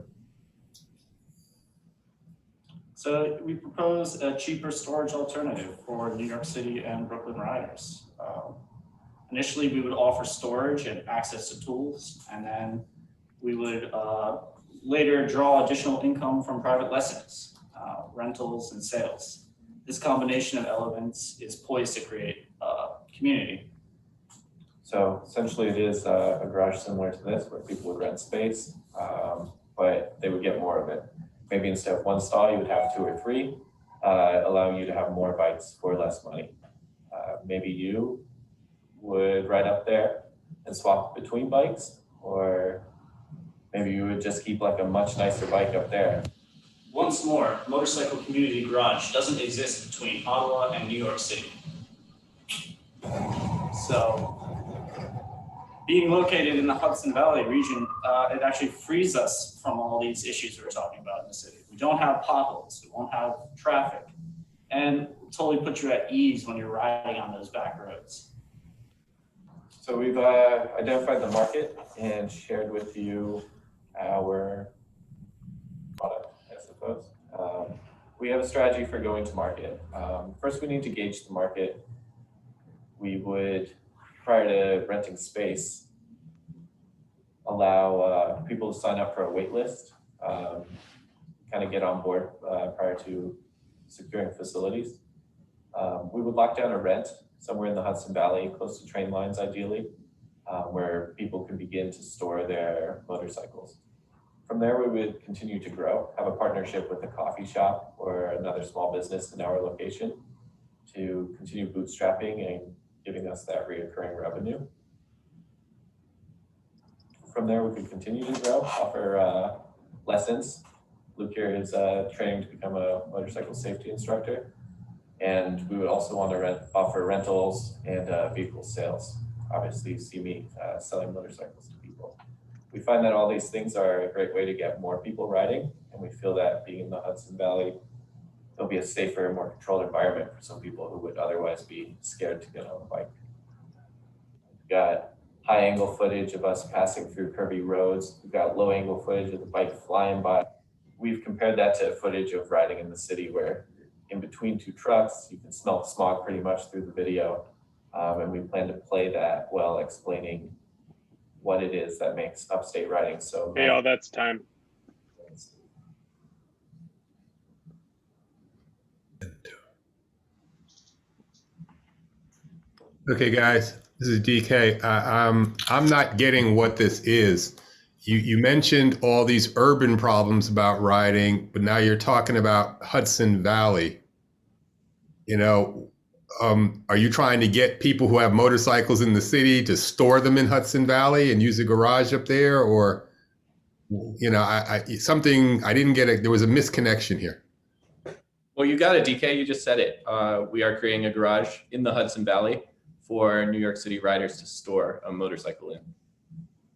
So we propose a cheaper storage alternative for New York City and Brooklyn riders. Initially, we would offer storage and access to tools, and then we would later draw additional income from private lessons, rentals, and sales. This combination of elements is poised to create a community. So essentially it is a garage similar to this where people would rent space, but they would get more of it. Maybe instead of one stall, you would have 2 or 3, allowing you to have more bikes for less money. Maybe you would ride up there and swap between bikes, or maybe you would just keep like a much nicer bike up there. Once more, Motorcycle Community Garage doesn't exist between Ottawa and New York City. So, being located in the Hudson Valley region, it actually frees us from all these issues we're talking about in the city. We don't have potholes, we won't have traffic, and totally put you at ease when you're riding on those back roads. So we've identified the market and shared with you our product, I suppose. We have a strategy for going to market. First, we need to gauge the market. We would, prior to renting space, allow people to sign up for a wait list, kind of get on board prior to securing facilities. We would lock down a rent somewhere in the Hudson Valley, close to train lines ideally, where people could begin to store their motorcycles. From there, we would continue to grow, have a partnership with a coffee shop or another small business in our location to continue bootstrapping and giving us that reoccurring revenue. From there, we could continue to grow, offer lessons. Luke here is training to become a motorcycle safety instructor. And we would also want to offer rentals and vehicle sales. Obviously, you see me selling motorcycles to people. We find that all these things are a great way to get more people riding. And we feel that being in the Hudson Valley, there'll be a safer, more controlled environment for some people who would otherwise be scared to get on a bike. We've got high angle footage of us passing through curvy roads. We've got low angle footage of the bike flying by. We've compared that to footage of riding in the city where in between 2 trucks, you can smell the smog pretty much through the video. And we plan to play that while explaining what it is that makes upstate riding so Hey, all that's time. Okay, guys, this is DK. I'm not getting what this is. You mentioned all these urban problems about riding, but now you're talking about Hudson Valley. You know, are you trying to get people who have motorcycles in the city to store them in Hudson Valley and use a garage up there? Or, you know, something I didn't get it. There was a misconnection here. Well, you got it, DK. You just said it. We are creating a garage in the Hudson Valley for New York City riders to store a motorcycle in.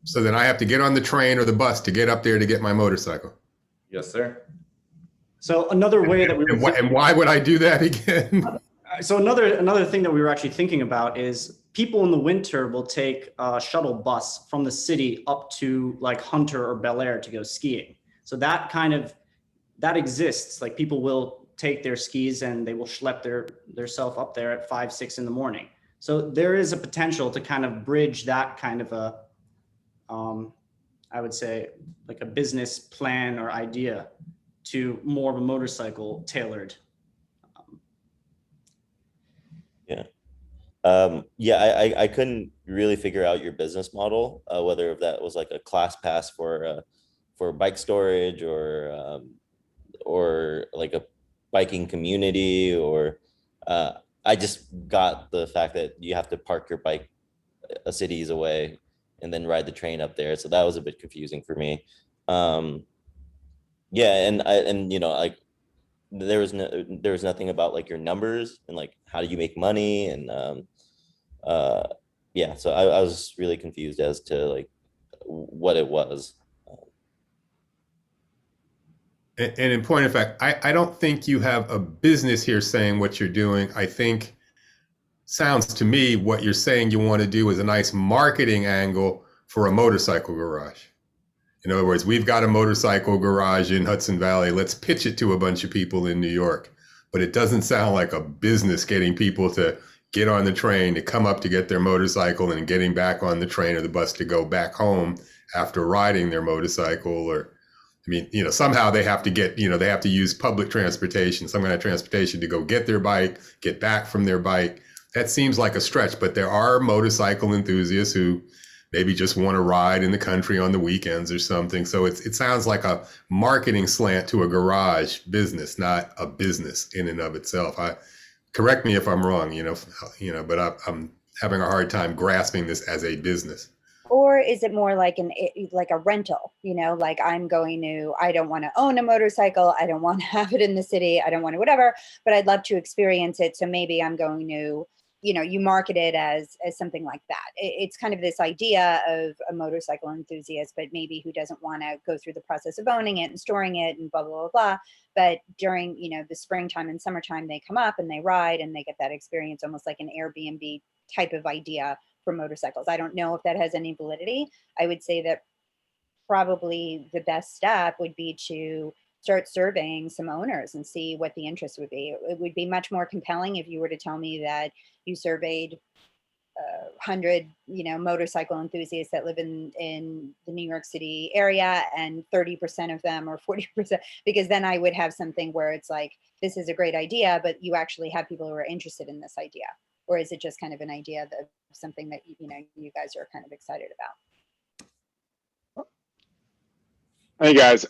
So then I have to get on the train or the bus to get up there to get my motorcycle. Yes, sir. So another way that we and why would I do that again? So another thing that we were actually thinking about is people in the winter will take a shuttle bus from the city up to like Hunter or Bel Air to go skiing. So that exists. Like people will take their skis and they will schlep their self up there at 5, 6 in the morning. So there is a potential to kind of bridge that kind of a, I would say like a business plan or idea to more of a motorcycle tailored. I couldn't really figure out your business model, whether that was like a class pass for bike storage or like a biking community, or I just got the fact that you have to park your bike a city's away and then ride the train up there. So that was a bit confusing for me. And you know, like there was nothing about like your numbers and like how do you make money, and so I was really confused as to like what it was. And in point of fact, I don't think you have a business here saying what you're doing. I think sounds to me what you're saying you want to do is a nice marketing angle for a motorcycle garage. In other words, we've got a motorcycle garage in Hudson Valley. Let's pitch it to a bunch of people in New York. But it doesn't sound like a business getting people to get on the train, to come up to get their motorcycle and getting back on the train or the bus to go back home after riding their motorcycle. Or, I mean, you know, somehow they have to get, you know, they have to use public transportation, some kind of transportation to go get their bike, get back from their bike. That seems like a stretch, but there are motorcycle enthusiasts who maybe just want to ride in the country on the weekends or something. So it sounds like a marketing slant to a garage business, not a business in and of itself. Correct me if I'm wrong, but I'm having a hard time grasping this as a business. Or is it more like a rental, like I don't want to own a motorcycle. I don't want to have it in the city. I don't want to whatever, but I'd love to experience it. So maybe I'm going to, you market it as something like that. It's kind of this idea of a motorcycle enthusiast, but maybe who doesn't want to go through the process of owning it and storing it and blah, blah, blah, blah. But during, the springtime and summertime, they come up and they ride and they get that experience, almost like an Airbnb type of idea for motorcycles. I don't know if that has any validity. I would say that probably the best step would be to start surveying some owners and see what the interest would be. It would be much more compelling if you were to tell me that you surveyed 100, motorcycle enthusiasts that live in the New York City area, and 30% of them or 40%, because then I would have something where it's like, this is a great idea, but you actually have people who are interested in this idea. Or is it just kind of an idea that something that, you guys are kind of excited about? Hey guys,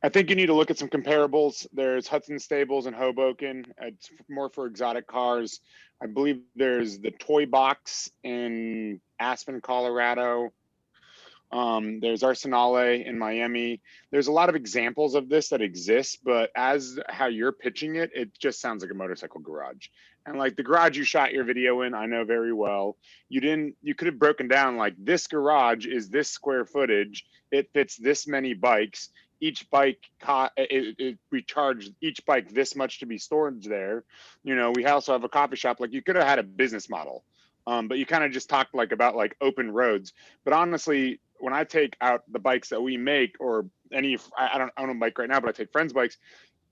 I think you need to look at some comparables. There's Hudson Stables in Hoboken. It's more for exotic cars. I believe there's the Toy Box in Aspen, Colorado. There's Arsenale in Miami. There's a lot of examples of this that exist, but as how you're pitching it, it just sounds like a motorcycle garage. And like the garage you shot your video in, I know very well. You could have broken down like, this garage is this square footage. It fits this many bikes. Each bike, we charge each bike this much to be stored there. We also have a coffee shop. Like you could have had a business model, but you kind of just talked about open roads. But honestly, when I take out the bikes that we make, or I don't own a bike right now, but I take friends' bikes,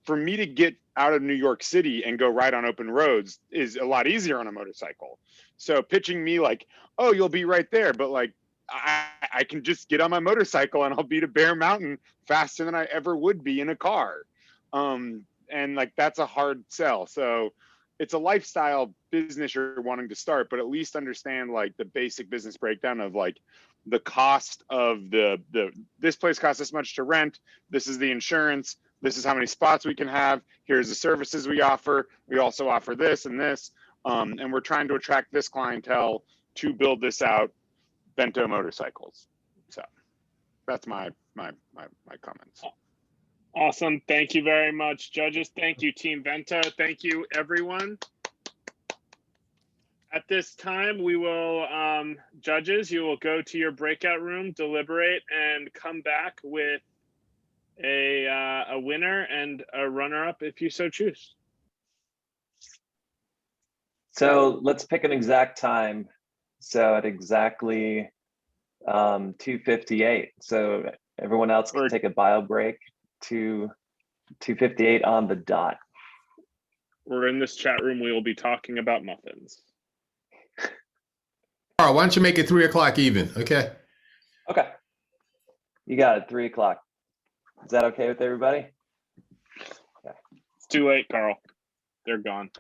for me to get out of New York City and go ride on open roads is a lot easier on a motorcycle. So pitching me like, oh, you'll be right there, but like, I can just get on my motorcycle and I'll be to Bear Mountain faster than I ever would be in a car. And like, that's a hard sell. So it's a lifestyle business you're wanting to start, but at least understand like the basic business breakdown of like the cost of this place costs this much to rent. This is the insurance. This is how many spots we can have. Here's the services we offer. We also offer this and this. And we're trying to attract this clientele to build this out. Bento motorcycles. So that's my comments. Awesome. Thank you very much, judges. Thank you, Team Bento. Thank you, everyone. At this time, we will, judges, you will go to your breakout room, deliberate, and come back with a winner and a runner-up if you so choose. So let's pick an exact time. So at exactly 2:58. So everyone else can take a bio break to 2:58 on the dot. We're in this chat room. We will be talking about muffins. Carl, why don't you make it 3 o'clock even? Okay. Okay. You got it. 3 o'clock. Is that okay with everybody? Okay. It's too late, Carl. They're gone.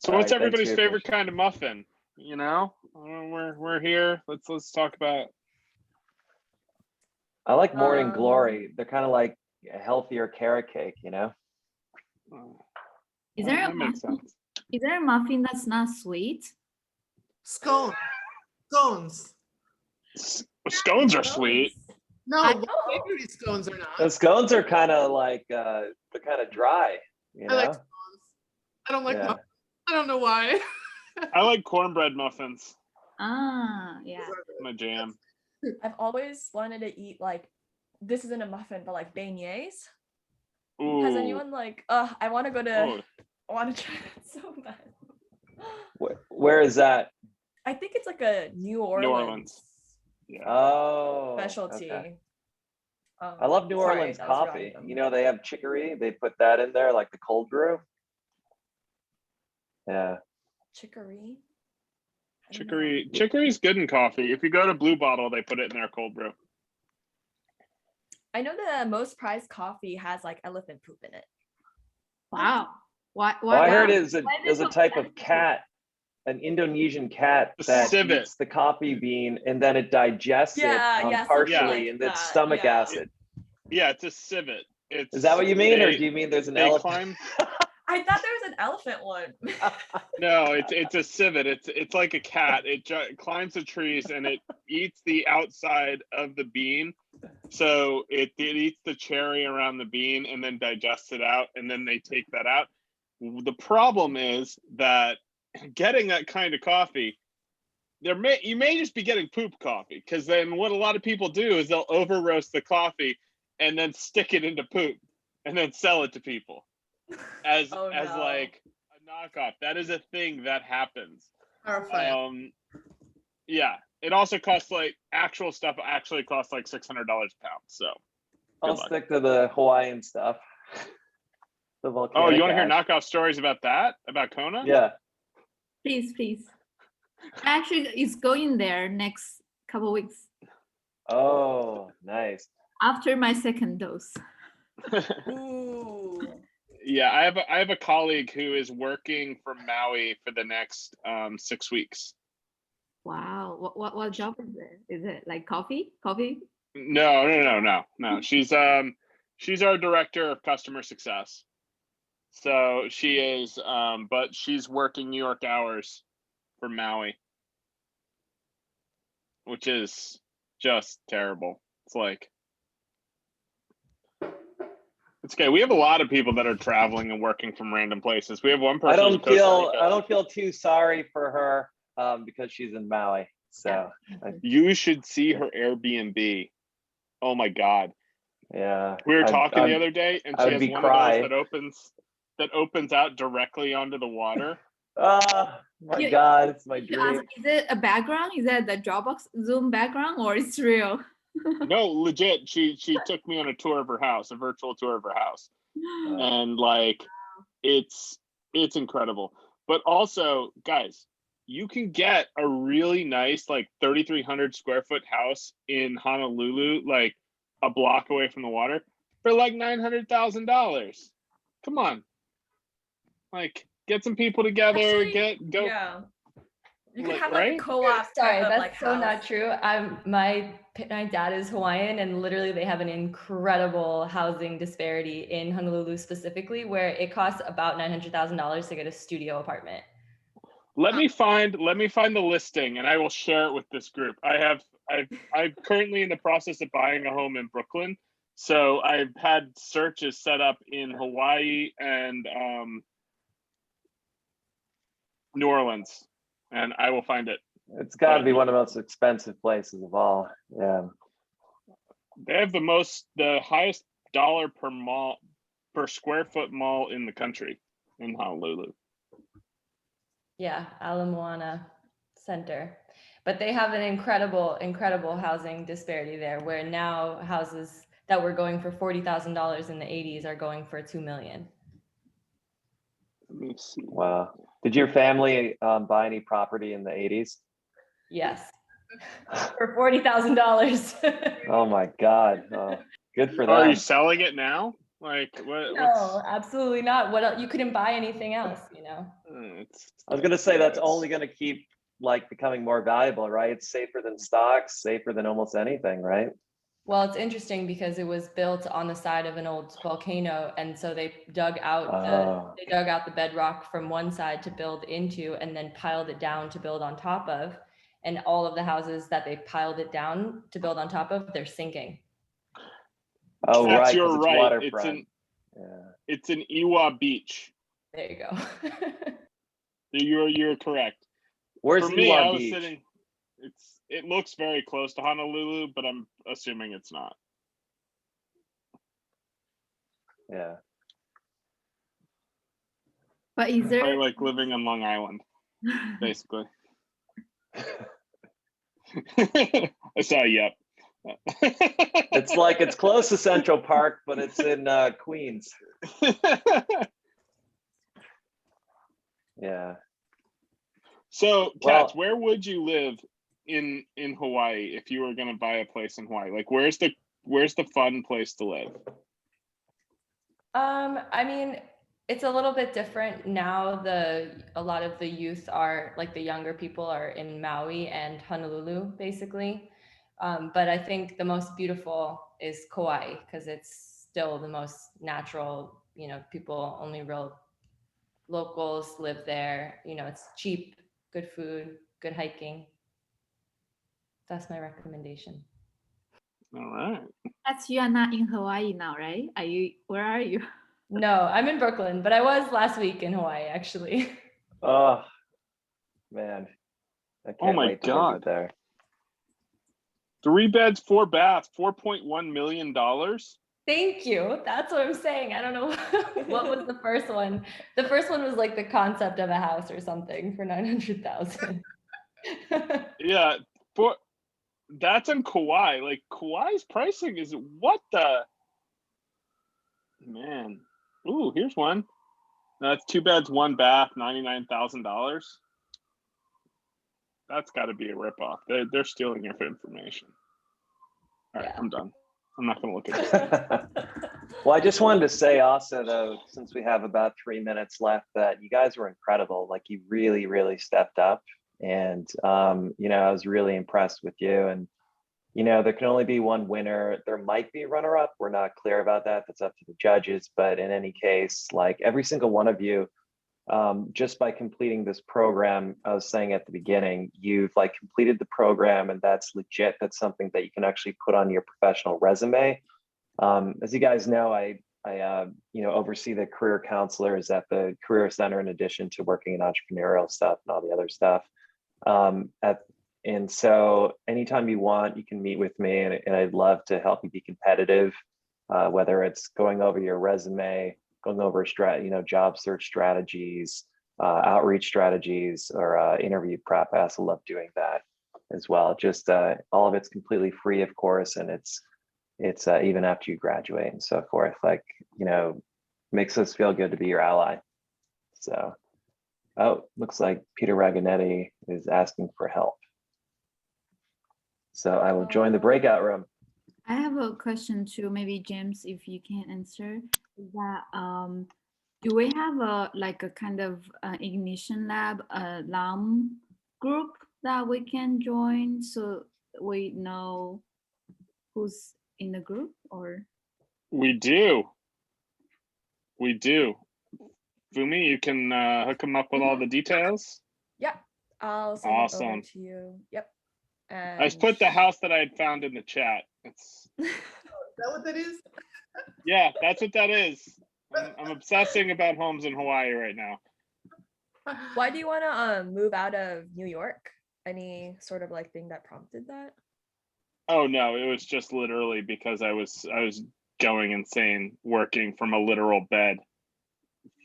So what's everybody's favorite kind of muffin? We're here. Let's talk about. I like Morning Glory. They're kind of like a healthier carrot cake, Is there a muffin? Is there a muffin that's not sweet? Scones. Scones are sweet. No, bakery scones are not. The scones are kind of like they're kind of dry. I like scones. I don't like muffins. I don't know why. I like cornbread muffins. Ah, yeah. My jam. I've always wanted to eat this isn't a muffin, but like beignets. Ooh. Has anyone I want to go to want to try it so bad. Where is that? I think it's like a New Orleans. New Orleans. Yeah. Oh, Specialty. okay. I love New sorry, Orleans that was coffee. random. You know, they have chicory. They put that in there, like the cold brew. Yeah. Chicory. Chicory's good in coffee. If you go to Blue Bottle, they put it in their cold brew. I know the most prized coffee has like elephant poop in it. Wow. Why? Well, I heard why is a they type of cat, an Indonesian cat that civet. eats the coffee bean and then it digests Yeah, it yeah, something partially like and it's that, stomach yeah. acid. Yeah, it's a civet. Is that what you mean, or do you mean there's an elephant? Climb. I thought there was an elephant one. No, it's a civet. It's like a cat. It climbs the trees and it eats the outside of the bean. So it eats the cherry around the bean and then digests it out, and then they take that out. The problem is that getting that kind of coffee, you may just be getting poop coffee, because then what a lot of people do is they'll over roast the coffee and then stick it into poop and then sell it to people as like a knockoff. That is a thing that happens. Yeah, it also costs like actual stuff actually costs like $600 a pound. So I'll stick to the Hawaiian stuff. The volcanic Oh, you want to hear ash. knockoff stories about that? About Kona? Yeah. Please. Actually, it's going there next couple weeks Oh, nice. after my second dose. Ooh. Yeah, I have a colleague who is working for Maui for the next 6 weeks. Wow. What job is it? Is it like coffee? Coffee? No. She's our director of customer success. So she is, but she's working New York hours for Maui, which is just terrible. It's like, it's okay. We have a lot of people that are traveling and working from random places. We have one person. I don't feel too sorry for her because she's in Maui. So you should see her Airbnb. Oh my God. Yeah. We were talking the other day, and she has one of those that opens out directly onto the water. Oh my God, it's my dream. Is it a background? Is that the Dropbox Zoom background, or it's real? No, legit. She took me on a tour of her house, a virtual tour of her house, and like, it's incredible. But also, guys, you can get a really nice like 3,300 square foot house in Honolulu, like a block away from the water, for like $900,000. Come on, like, get some people together. Actually, go. Yeah. You could Like, have right? like co-op. Sorry, type of, that's like, so not house. true. My dad is Hawaiian, and literally they have an incredible housing disparity in Honolulu specifically, where it costs about $900,000 to get a studio apartment. Let me find the listing, and I will share it with this group. I'm currently in the process of buying a home in Brooklyn, so I've had searches set up in Hawaii and New Orleans, and I will find it. It's got to be one of the most expensive places of all. Yeah. They have the highest dollar per square foot mall in the country in Honolulu. Yeah, Ala Moana Center. But they have an incredible housing disparity there, where now houses that were going for $40,000 in the 80s are going for $2 million. Let me see. Wow. Did your family buy any property in the 80s? Yes, for $40,000. Oh my God. Oh, good for them. Are you selling it now? Like what? No, absolutely not. What else? You couldn't buy anything else, you know? I was going to say that's only going to keep like becoming more valuable, right? It's safer than stocks, safer than almost anything, right? Well, it's interesting because it was built on the side of an old volcano, and so they dug out the bedrock from one side to build into, and then piled it down to build on top of. And all of the houses that they piled it down to build on top of, they're sinking. Oh, That's right. you're It's right. waterfront. It's in Iwa Beach. There you go. You're correct. Where's For me, Iwa I was Beach? sitting. It looks very close to Honolulu, but I'm assuming it's not. Yeah. But is there Probably like living on Long Island, basically. I saw a yep. It's like it's close to Central Park, but it's in Queens. Yeah. So, Well- Tats, where would you live in Hawaii if you were going to buy a place in Hawaii? Like, where's the fun place to live? I mean, it's a little bit different now. A lot of the youth are, like, the younger people are in Maui and Honolulu, basically. But I think the most beautiful is Kauai because it's still the most natural. You know, people, only real locals live there. You know, it's cheap, good food, good hiking. That's my recommendation. All right. That's you are not in Hawaii now, right? Where are you? No, I'm in Brooklyn, but I was last week in Hawaii, actually. Oh, man. I can't my wait to God. visit there. 3 beds, 4 baths, $4.1 million. Thank you. That's what I'm saying. I don't know what was the first one. The first one was like the concept of a house or something for 900,000. Yeah, that's in Kauai. Like, Kauai's pricing is what the man. Ooh, here's one. That's 2 beds, 1 bath, $99,000. That's got to be a ripoff. They're stealing your information. All right, I'm done. I'm not going to look at this. Well, I just wanted to say also, though, since we have about 3 minutes left, that you guys were incredible. Like, you really, really stepped up. And, you know, I was really impressed with you. And, you know, there can only be one winner. There might be a runner-up. We're not clear about that. That's up to the judges. But in any case, like, every single one of you, just by completing this program, I was saying at the beginning, you've like completed the program, and that's legit. That's something that you can actually put on your professional resume. As you guys know, I you know, oversee the career counselors at the Career Center in addition to working in entrepreneurial stuff and all the other stuff. And so anytime you want, you can meet with me, and I'd love to help you be competitive, whether it's going over your resume, going over job search strategies, outreach strategies, or interview prep. I also love doing that as well. Just all of it's completely free, of course, and it's even after you graduate and so forth. Like, you know, makes us feel good to be your ally. So, oh, looks like Peter Raganetti is asking for help. So I will join the breakout room. I have a question too. Maybe James, if you can answer that. Do we have a kind of ignition lab alum group that we can join so we know who's in the group? Or We do. Fumi, you can hook them up with all the details. Yep. I'll send it over Awesome. to you. Yep. I just put the house that I had found in the chat. It's Is that what that is? yeah, that's what that is. I'm obsessing about homes in Hawaii right now. Why do you want to move out of New York? Any sort of like thing that prompted that? Oh no, it was just literally because I was going insane working from a literal bed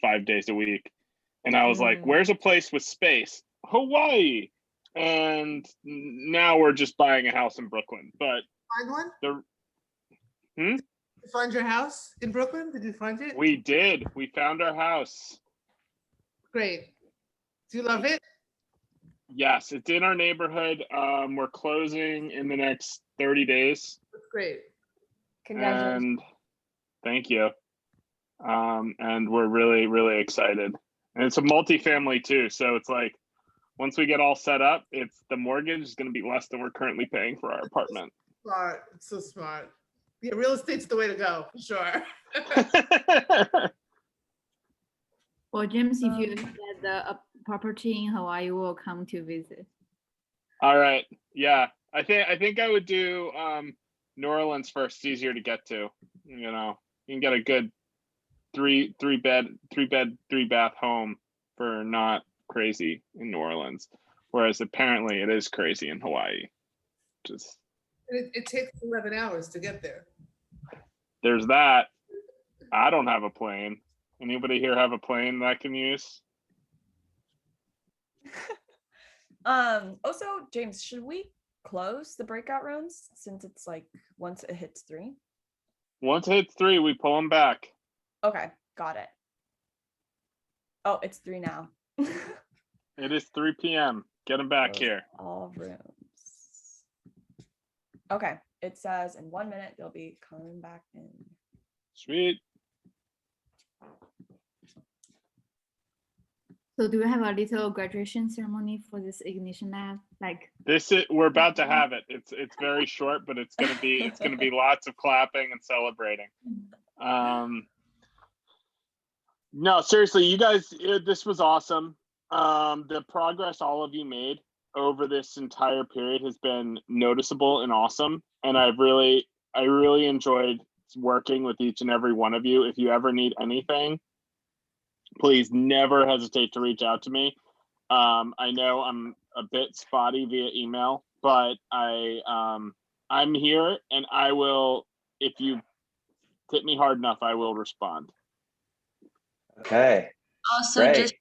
5 days a week. And I was like, where's a place with space? Hawaii. And now we're just buying a house in Brooklyn. But Find one? You find your house in Brooklyn? Did you find it? We did. We found our house. Great. Do you love it? Yes, it's in our neighborhood. We're closing in the next 30 days. That's great. Congratulations. And thank you. And we're really, really excited. And it's a multifamily too. So it's like, once we get all set up, the mortgage is going to be less than we're currently paying for our apartment. Smart. It's so smart. Yeah, real estate's the way to go, for sure. well, James, if you get the property in Hawaii, we'll come to visit. All right. Yeah. I think I would do New Orleans first. It's easier to get to. You know, you can get a good three bath home for not crazy in New Orleans, whereas apparently it is crazy in Hawaii. Just It takes 11 hours to get there. there's that. I don't have a plane. Anybody here have a plane that I can use? Also, James, should we close the breakout rooms since it's like once it hits 3? Once it hits 3, we pull them back. Okay, got it. Oh, it's 3 now. It is 3 p.m. Get them back Close here. all rooms. Okay, it says in 1 minute they'll be coming back in. Sweet. So do we have a little graduation ceremony for this Ignition Lab? Like We're about to have it. It's very short, but it's gonna be lots of clapping and celebrating. No, seriously, you guys, this was awesome. The progress all of you made over this entire period has been noticeable and awesome, and I really enjoyed working with each and every one of you. If you ever need anything, please never hesitate to reach out to me. I know I'm a bit spotty via email, but I'm here, and I will, if you hit me hard enough, I will respond. Okay. Also, Great. just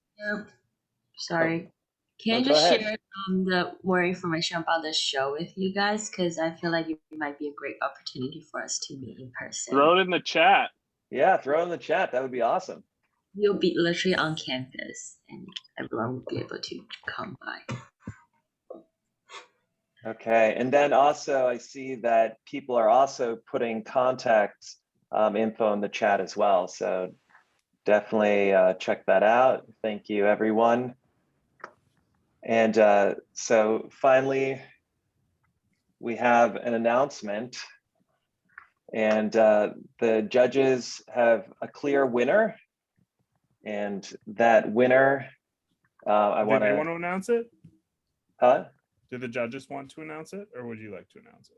sorry, can I go just ahead. share the more information about the show with you guys? Because I feel like it might be a great opportunity for us to meet in person. Throw it in the chat. Yeah, throw it in the chat. That would be awesome. We'll be literally on campus, and everyone will be able to come by. Okay, and then also I see that people are also putting contact info in the chat as well. So definitely check that out. Thank you, everyone. And so finally, we have an announcement, and the judges have a clear winner, and that winner, I Did want they to. want to announce it? Huh? Do the judges want to announce it, or would you like to announce it?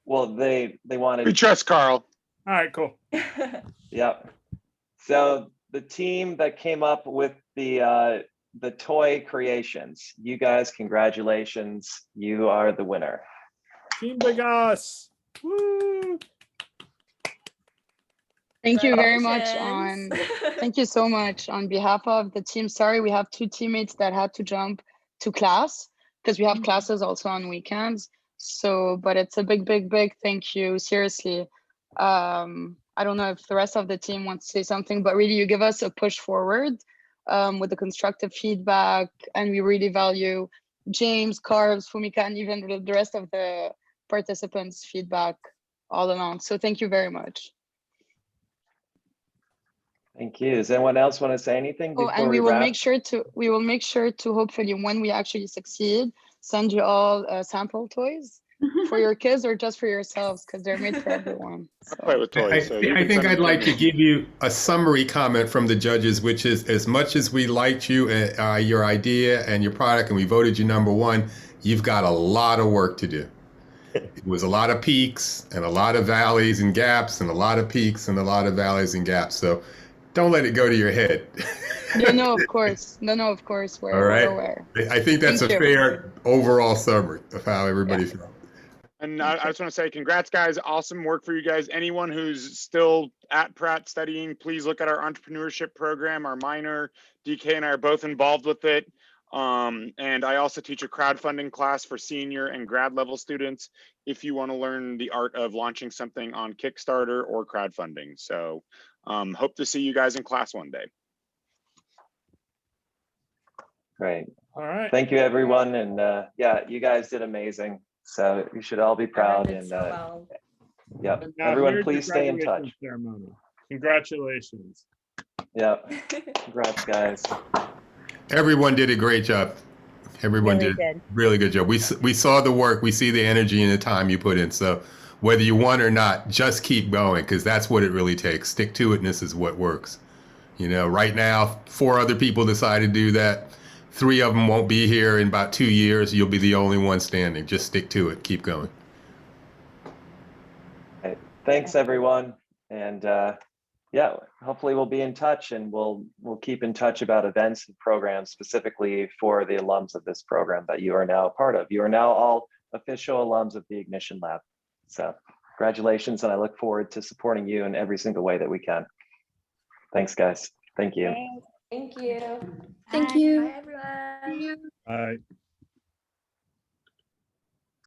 Well, they wanted. We trust Carl. All right, cool. Yep. So the team that came up with the toy creations, you guys, congratulations. You are the winner. Team Big Us. Woo! Thank you very much thank you so much on behalf of the team. Sorry, we have 2 teammates that had to jump to class because we have classes also on weekends. So, but it's a big thank you, seriously. I don't know if the rest of the team wants to say something, but really you give us a push forward with the constructive feedback, and we really value James, Carves, Fumika, and even the rest of the participants' feedback all along. So thank you very much. Thank you. Does anyone else want to say anything before and we will wrap? make sure to hopefully, when we actually succeed, send you all sample toys for your kids or just for yourselves, because they're made for everyone. So. I play with toys. I think I'd like to give you a summary comment from the judges, which is, as much as we liked you, your idea and your product, and we voted you #1, you've got a lot of work to do. It was a lot of peaks and a lot of valleys and gaps, and a lot of peaks and a lot of valleys and gaps. So don't let it go to your head. No, of course. No, of course. All right. We're aware. I think that's Thank a you. fair overall summary of how everybody feels. And I just want to say congrats, guys. Awesome work for you guys. Anyone who's still at Pratt studying, please look at our entrepreneurship program. Our minor, DK and I are both involved with it. And I also teach a crowdfunding class for senior and grad level students if you want to learn the art of launching something on Kickstarter or crowdfunding. So hope to see you guys in class one day. Great. All right. Thank you, everyone. And yeah, you guys did amazing. So you should all be proud. And yep, And now everyone, here's please the stay in touch. graduation ceremony. Congratulations. Yep. Congrats, guys. Everyone did a great job. Everyone Really did good. a really good job. We saw the work, we see the energy and the time you put in. So whether you won or not, just keep going, because that's what it really takes. Stick to itness is what works. You know, right now, 4 other people decided to do that. 3 of them won't be here in about 2 years. You'll be the only one standing. Just stick to it. Keep going. Okay. Thanks, everyone. And yeah, hopefully we'll be in touch, and we'll keep in touch about events and programs specifically for the alums of this program that you are now a part of. You are now all official alums of the Ignition Lab. So congratulations, and I look forward to supporting you in every single way that we can. Thanks, guys. Thank you. Thank you. Thank you. Bye, everyone. All right.